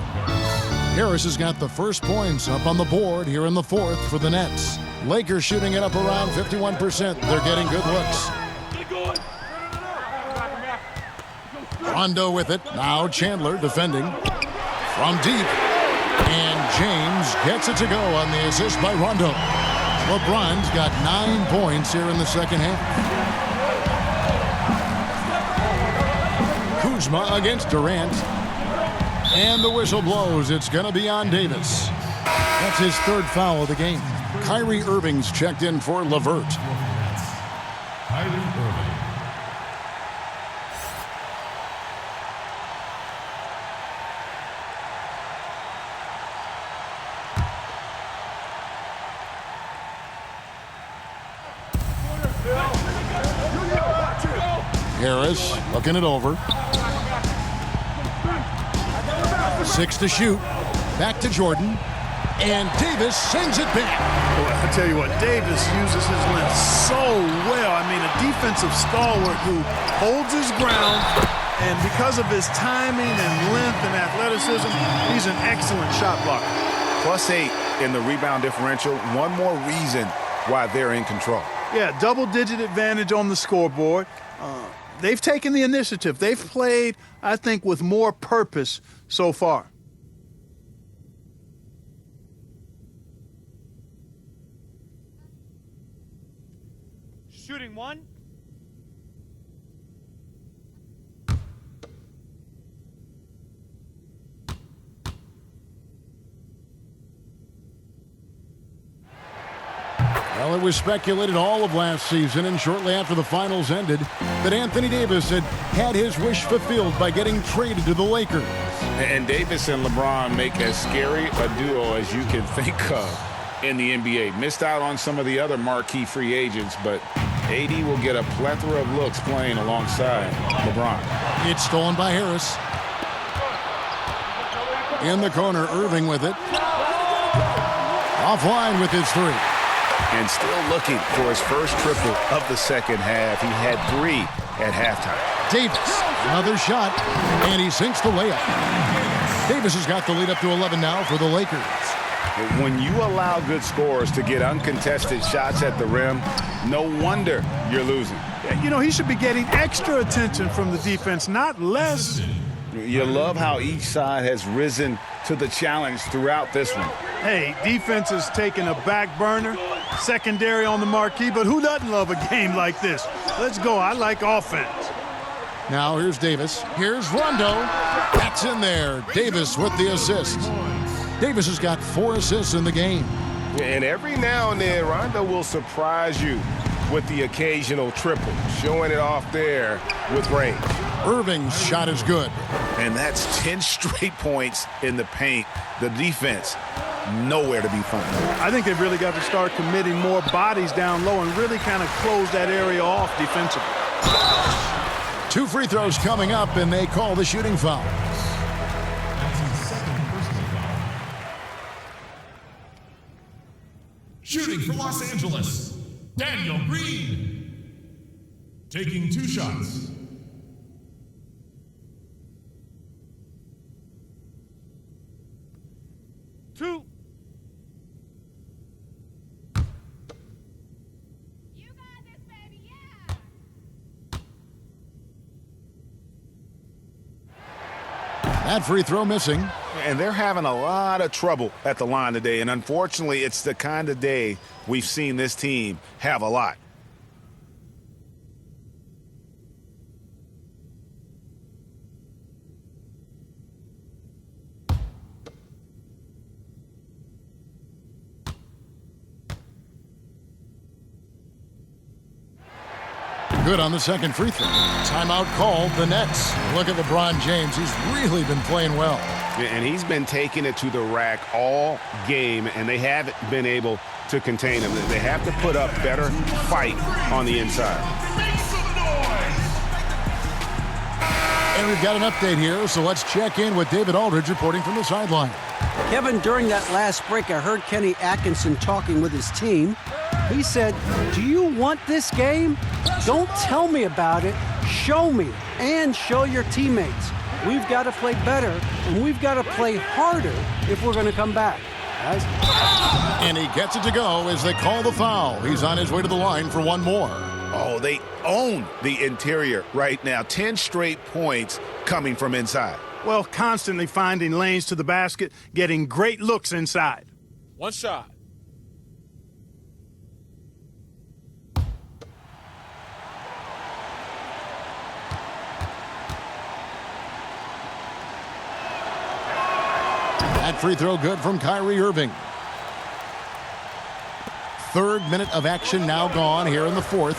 Harris has got the first points up on the board here in the 4th for the Nets. Lakers shooting it up around 51%. They're getting good looks. Rondo with it. Now Chandler defending from deep. And James gets it to go on the assist by Rondo. LeBron's got 9 points here in the second half. Kuzma against Durant. And the whistle blows. It's going to be on Davis. That's his 3rd foul of the game. Kyrie Irving's checked in for LeVert. Kyrie Irving. Harris looking it over. 6 to shoot. Back to Jordan. And Davis sends it back. Boy, I tell you what, Davis uses his length so well. I mean, a defensive stalwart who holds his ground, and because of his timing and length and athleticism, he's an excellent shot blocker. +8 in the rebound differential. One more reason why they're in control. Yeah, double-digit advantage on the scoreboard. They've taken the initiative. They've played, I think, with more purpose so far. Shooting 1. Well, it was speculated all of last season and shortly after the finals ended that Anthony Davis had his wish fulfilled by getting traded to the Lakers. And Davis and LeBron make as scary a duo as you can think of in the NBA. Missed out on some of the other marquee free agents, but AD will get a plethora of looks playing alongside LeBron. It's stolen by Harris. In the corner, Irving with it. Offline with his three. And still looking for his first triple of the second half. He had 3 at halftime. Davis, another shot, and he sinks the layup. Davis has got the lead up to 11 now for the Lakers. When you allow good scorers to get uncontested shots at the rim, no wonder you're losing. You know, he should be getting extra attention from the defense, not less. You love how each side has risen to the challenge throughout this one. Hey, defense is taking a back burner, secondary on the marquee, but who doesn't love a game like this? Let's go. I like offense. Now here's Davis. Here's Rondo. That's in there. Davis with the assist. Davis has got 4 assists in the game. And every now and then, Rondo will surprise you with the occasional triple, showing it off there with range. Irving's shot is good. And that's 10 straight points in the paint. The defense, nowhere to be found. I think they've really got to start committing more bodies down low and really kind of close that area off defensively. 2 free throws coming up, and they call the shooting foul. Shooting for Los Angeles, Daniel Green. Taking 2 shots. Two. You got this, baby, yeah. That free throw missing. And they're having a lot of trouble at the line today. And unfortunately, it's the kind of day we've seen this team have a lot. Good on the second free throw. Timeout called, the Nets. Look at LeBron James. He's really been playing well. And he's been taking it to the rack all game, and they haven't been able to contain him. They have to put up better fight on the inside. And we've got an update here, so let's check in with David Aldridge reporting from the sideline. Kevin, during that last break, I heard Kenny Atkinson talking with his team. He said, "Do you want this game? Don't tell me about it. Show me and show your teammates. We've got to play better, and we've got to play harder if we're going to come back." Guys. And he gets it to go as they call the foul. He's on his way to the line for one more. Oh, they own the interior right now. 10 straight points coming from inside. Well, constantly finding lanes to the basket, getting great looks inside. One shot. That free throw good from Kyrie Irving. 3rd minute of action now gone here in the 4th.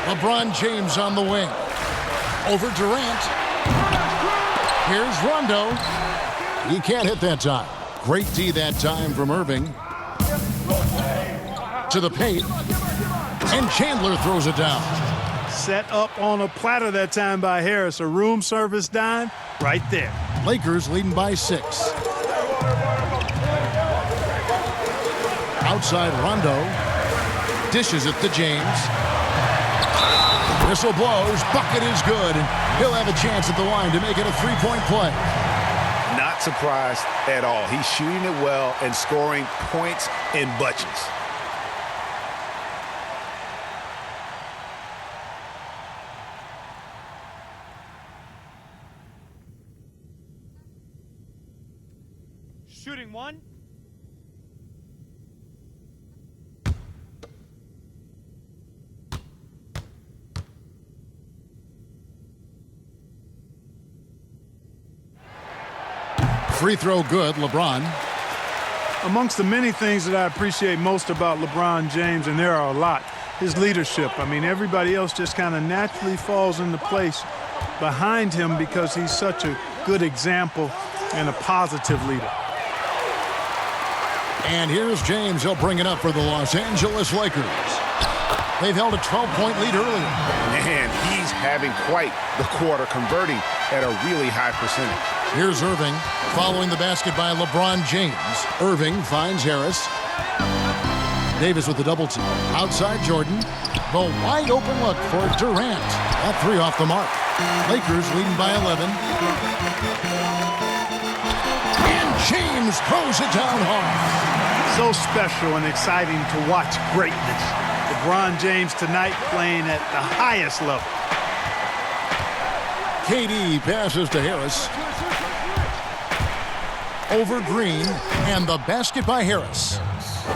LeBron James on the wing. Over Durant. Here's Rondo. He can't hit that time. Great D that time from Irving. To the paint. And Chandler throws it down. Set up on a platter that time by Harris. A room service dime right there. Lakers leading by 6. Outside Rondo. Dishes it to James. Whistle blows. Bucket is good. He'll have a chance at the line to make it a 3-point play. Not surprised at all. He's shooting it well and scoring points in bunches. Shooting one. Free throw good, LeBron. Amongst the many things that I appreciate most about LeBron James, and there are a lot, his leadership. I mean, everybody else just kind of naturally falls into place behind him because he's such a good example and a positive leader. And here's James. He'll bring it up for the Los Angeles Lakers. They've held a 12-point lead earlier. Man, he's having quite the quarter, converting at a really high percentage. Here's Irving following the basket by LeBron James. Irving finds Harris. Davis with the double team. Outside Jordan. The wide open look for Durant. That three off the mark. Lakers leading by 11. And James throws it down hard. So special and exciting to watch greatness. LeBron James tonight playing at the highest level. KD passes to Harris. Over Green, and the basket by Harris.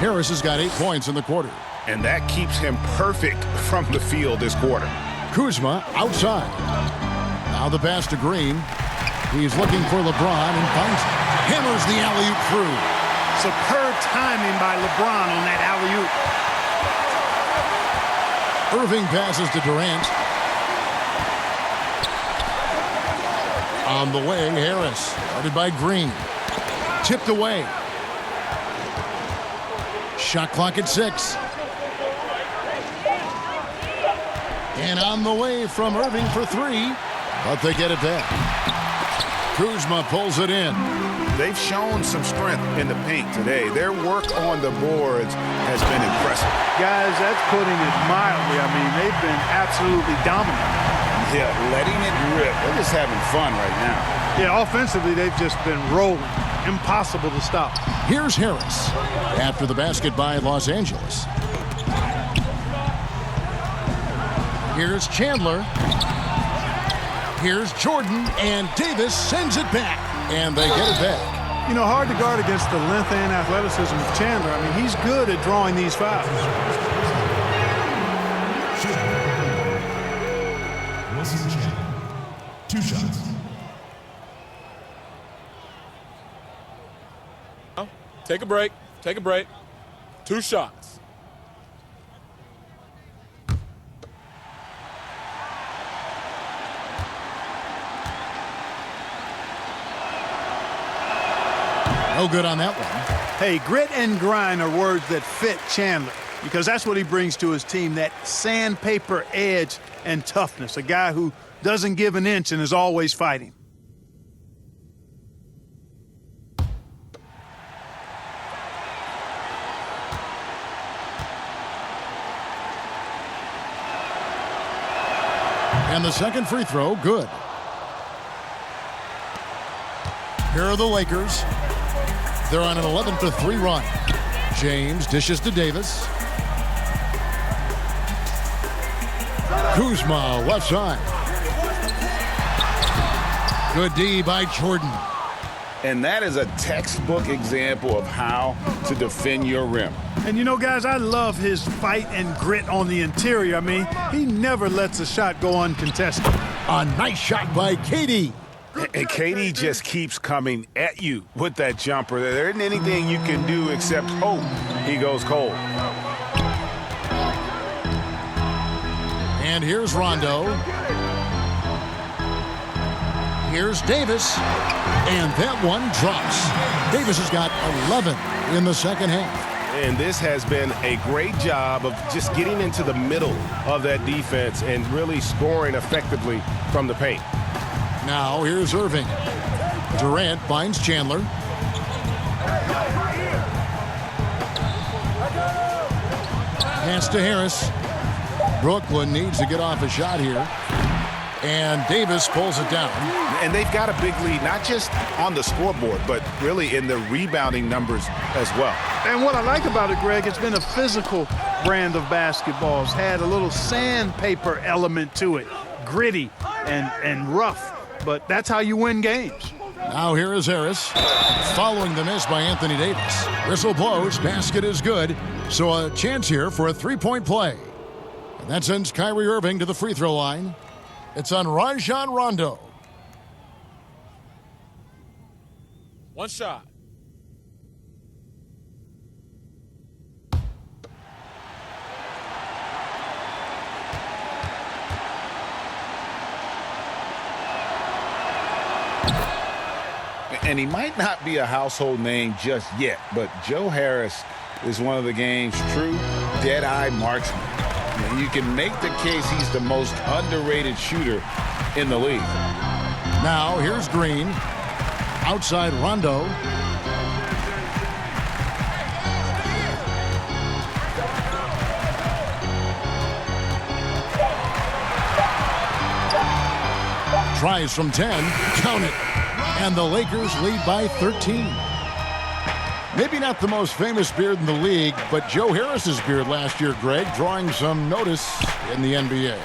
Harris has got 8 points in the quarter. And that keeps him perfect from the field this quarter. Kuzma outside. Now the pass to Green. He's looking for LeBron and finds it. Hammers the alley-oop through. Superb timing by LeBron on that alley-oop. Irving passes to Durant. On the way, Harris. Guarded by Green. Tipped away. Shot clock at 6. And on the way from Irving for 3. But they get it back. Kuzma pulls it in. They've shown some strength in the paint today. Their work on the boards has been impressive. Guys, that's putting it mildly. I mean, they've been absolutely dominant. Yeah, letting it rip. They're just having fun right now. Yeah, offensively, they've just been rolling. Impossible to stop. Here's Harris after the basket by Los Angeles. Here's Chandler. Here's Jordan, and Davis sends it back, and they get it back. You know, hard to guard against the length and athleticism of Chandler. I mean, he's good at drawing these fouls. Wilson Chandler. 2 shots. Take a break. Take a break. 2 shots. No good on that one. Hey, grit and grind are words that fit Chandler because that's what he brings to his team, that sandpaper edge and toughness, a guy who doesn't give an inch and is always fighting. And the second free throw, good. Here are the Lakers. They're on an 11-3 run. James dishes to Davis. Kuzma, left side. Good D by Jordan. And that is a textbook example of how to defend your rim. And you know, guys, I love his fight and grit on the interior. I mean, he never lets a shot go uncontested. A nice shot by KD. And KD just keeps coming at you with that jumper. There isn't anything you can do except hope he goes cold. And here's Rondo. Here's Davis. And that one drops. Davis has got 11 in the second half. And this has been a great job of just getting into the middle of that defense and really scoring effectively from the paint. Now here's Irving. Durant finds Chandler. Pass to Harris. Brooklyn needs to get off a shot here. And Davis pulls it down. And they've got a big lead, not just on the scoreboard, but really in the rebounding numbers as well. And what I like about it, Greg, it's been a physical brand of basketball. It's had a little sandpaper element to it, gritty and rough. But that's how you win games. Now here is Harris, following the miss by Anthony Davis. Whistle blows, basket is good. So a chance here for a three-point play. And that sends Kyrie Irving to the free throw line. It's on Rajon Rondo. 1 shot. And he might not be a household name just yet, but Joe Harris is one of the game's true dead-eye marksmen. You can make the case he's the most underrated shooter in the league. Now here's Green. Outside Rondo. Tries from 10. Count it. And the Lakers lead by 13. Maybe not the most famous beard in the league, but Joe Harris's beard last year, Greg, drawing some notice in the NBA.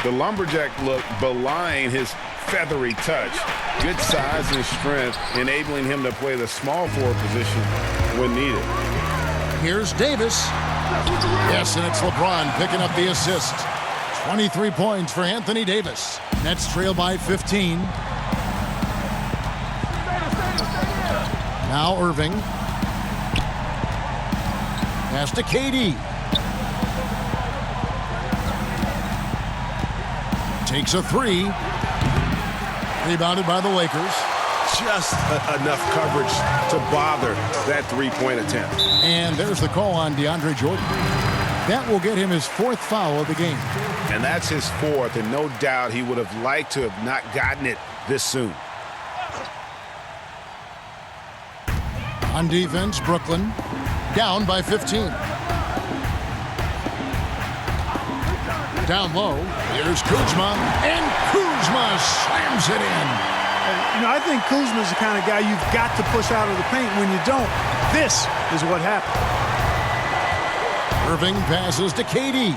The lumberjack look belying his feathery touch. Good size and strength, enabling him to play the small forward position when needed. Here's Davis. Yes, and it's LeBron picking up the assist. 23 points for Anthony Davis. Nets trail by 15. Now Irving. Pass to KD. Takes a three. Rebounded by the Lakers. Just enough coverage to bother that three-point attempt. And there's the call on DeAndre Jordan. That will get him his 4th foul of the game. And that's his 4th, and no doubt he would have liked to have not gotten it this soon. On defense, Brooklyn down by 15. Down low, here's Kuzma, and Kuzma slams it in. You know, I think Kuzma's the kind of guy you've got to push out of the paint. When you don't, this is what happened. Irving passes to KD.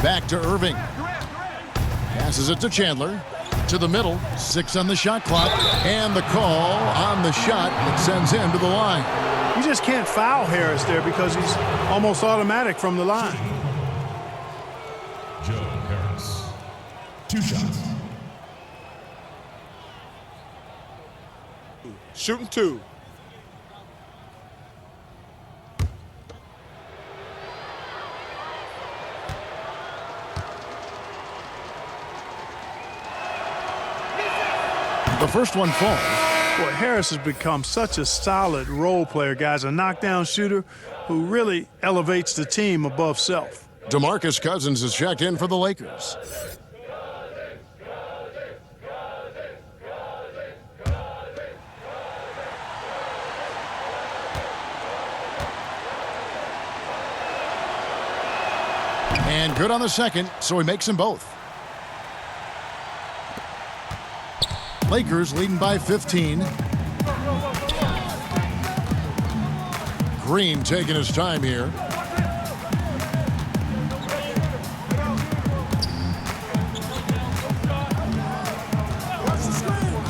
Back to Irving. Passes it to Chandler. To the middle, 6 on the shot clock, and the call on the shot that sends him to the line. You just can't foul Harris there because he's almost automatic from the line. Joe Harris. 2 shots. Shooting 2. The first one falls. Boy, Harris has become such a solid role player, guys, a knockdown shooter who really elevates the team above self. DeMarcus Cousins is checked in for the Lakers. And good on the second, so he makes them both. Lakers leading by 15. Green taking his time here.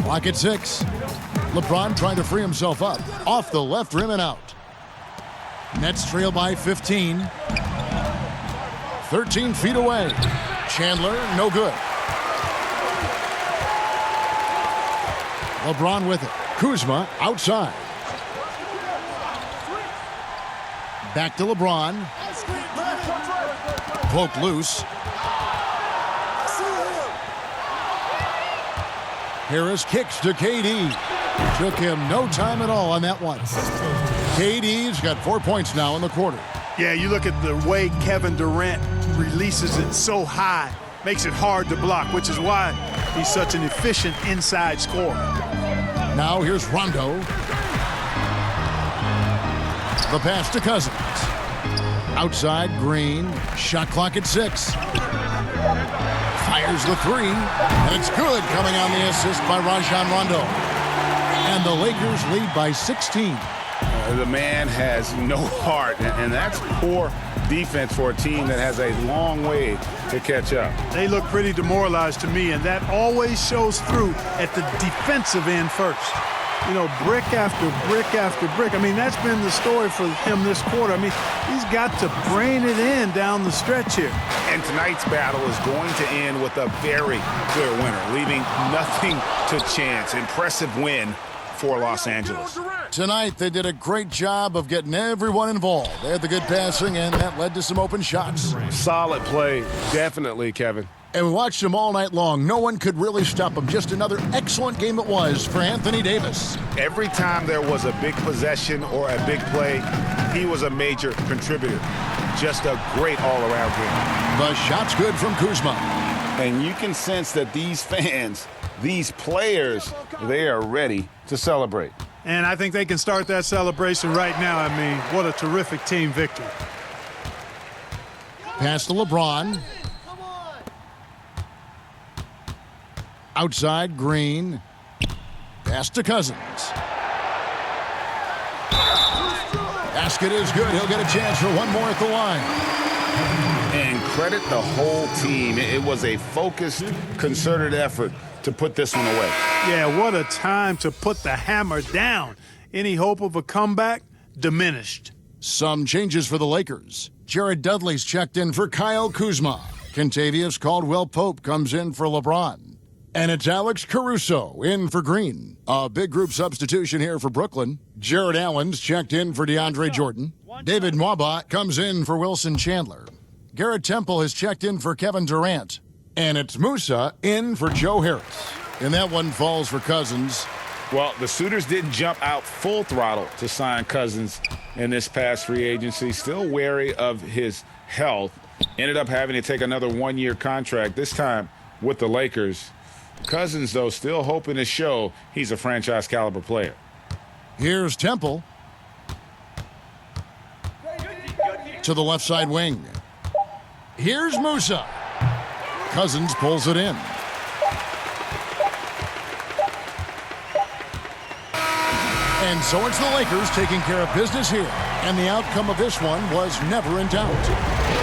Clock at 6. LeBron trying to free himself up. Off the left rim and out. Nets trail by 15. 13 feet away. Chandler, no good. LeBron with it. Kuzma outside. Back to LeBron. Poked loose. Harris kicks to KD. Took him no time at all on that one. KD's got 4 points now in the quarter. Yeah, you look at the way Kevin Durant releases it so high. Makes it hard to block, which is why he's such an efficient inside scorer. Now here's Rondo. The pass to Cousins. Outside, Green. Shot clock at 6. Fires the 3. And it's good, coming on the assist by Rajon Rondo. And the Lakers lead by 16. The man has no heart, and that's poor defense for a team that has a long way to catch up. They look pretty demoralized to me, and that always shows through at the defensive end first. You know, brick after brick after brick. I mean, that's been the story for him this quarter. I mean, he's got to brain it in down the stretch here. And tonight's battle is going to end with a very clear winner, leaving nothing to chance. Impressive win for Los Angeles. Tonight, they did a great job of getting everyone involved. They had the good passing, and that led to some open shots. Solid play, definitely, Kevin. And we watched him all night long. No one could really stop him. Just another excellent game it was for Anthony Davis. Every time there was a big possession or a big play, he was a major contributor. Just a great all-around game. The shot's good from Kuzma. And you can sense that these fans, these players, they are ready to celebrate. And I think they can start that celebration right now. I mean, what a terrific team victory. Pass to LeBron. Outside, Green. Pass to Cousins. Basket is good. He'll get a chance for one more at the line. And credit the whole team. It was a focused, concerted effort to put this one away. Yeah, what a time to put the hammer down. Any hope of a comeback? Diminished. Some changes for the Lakers. Jared Dudley's checked in for Kyle Kuzma. Kentavious Caldwell-Pope comes in for LeBron. And it's Alex Caruso in for Green. A big group substitution here for Brooklyn. Jared Allen's checked in for DeAndre Jordan. David Mwaba comes in for Wilson Chandler. Garrett Temple has checked in for Kevin Durant. And it's Musa in for Joe Harris. And that one falls for Cousins. Well, the suitors didn't jump out full throttle to sign Cousins in this past free agency. Still wary of his health. Ended up having to take another one-year contract, this time with the Lakers. Cousins, though, still hoping to show he's a franchise-caliber player. Here's Temple. To the left side wing. Here's Musa. Cousins pulls it in. And so it's the Lakers taking care of business here. And the outcome of this one was never in doubt.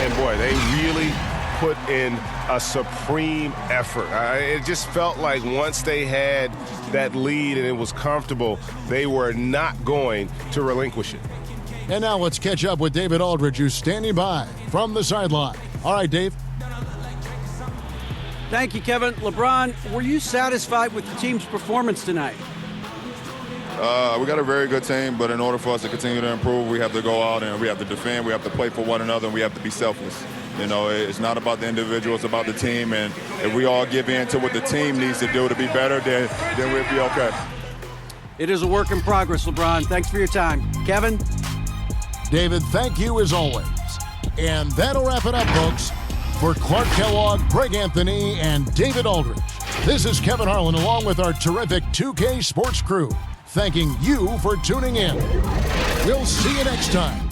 And, boy, they really put in a supreme effort. It just felt like once they had that lead and it was comfortable, they were not going to relinquish it. And now let's catch up with David Aldridge, who's standing by from the sideline. All right, Dave. Thank you, Kevin. LeBron, were you satisfied with the team's performance tonight? We got a very good team, but in order for us to continue to improve, we have to go out and we have to defend, we have to play for one another, and we have to be selfless. You know, it's not about the individual, it's about the team, and if we all give in to what the team needs to do to be better, then we'll be okay. It is a work in progress, LeBron. Thanks for your time. Kevin? David, thank you as always. And that'll wrap it up, folks. For Clark Kellogg, Greg Anthony, and David Aldridge, this is Kevin Harlan along with our terrific 2K Sports crew, thanking you for tuning in. We'll see you next time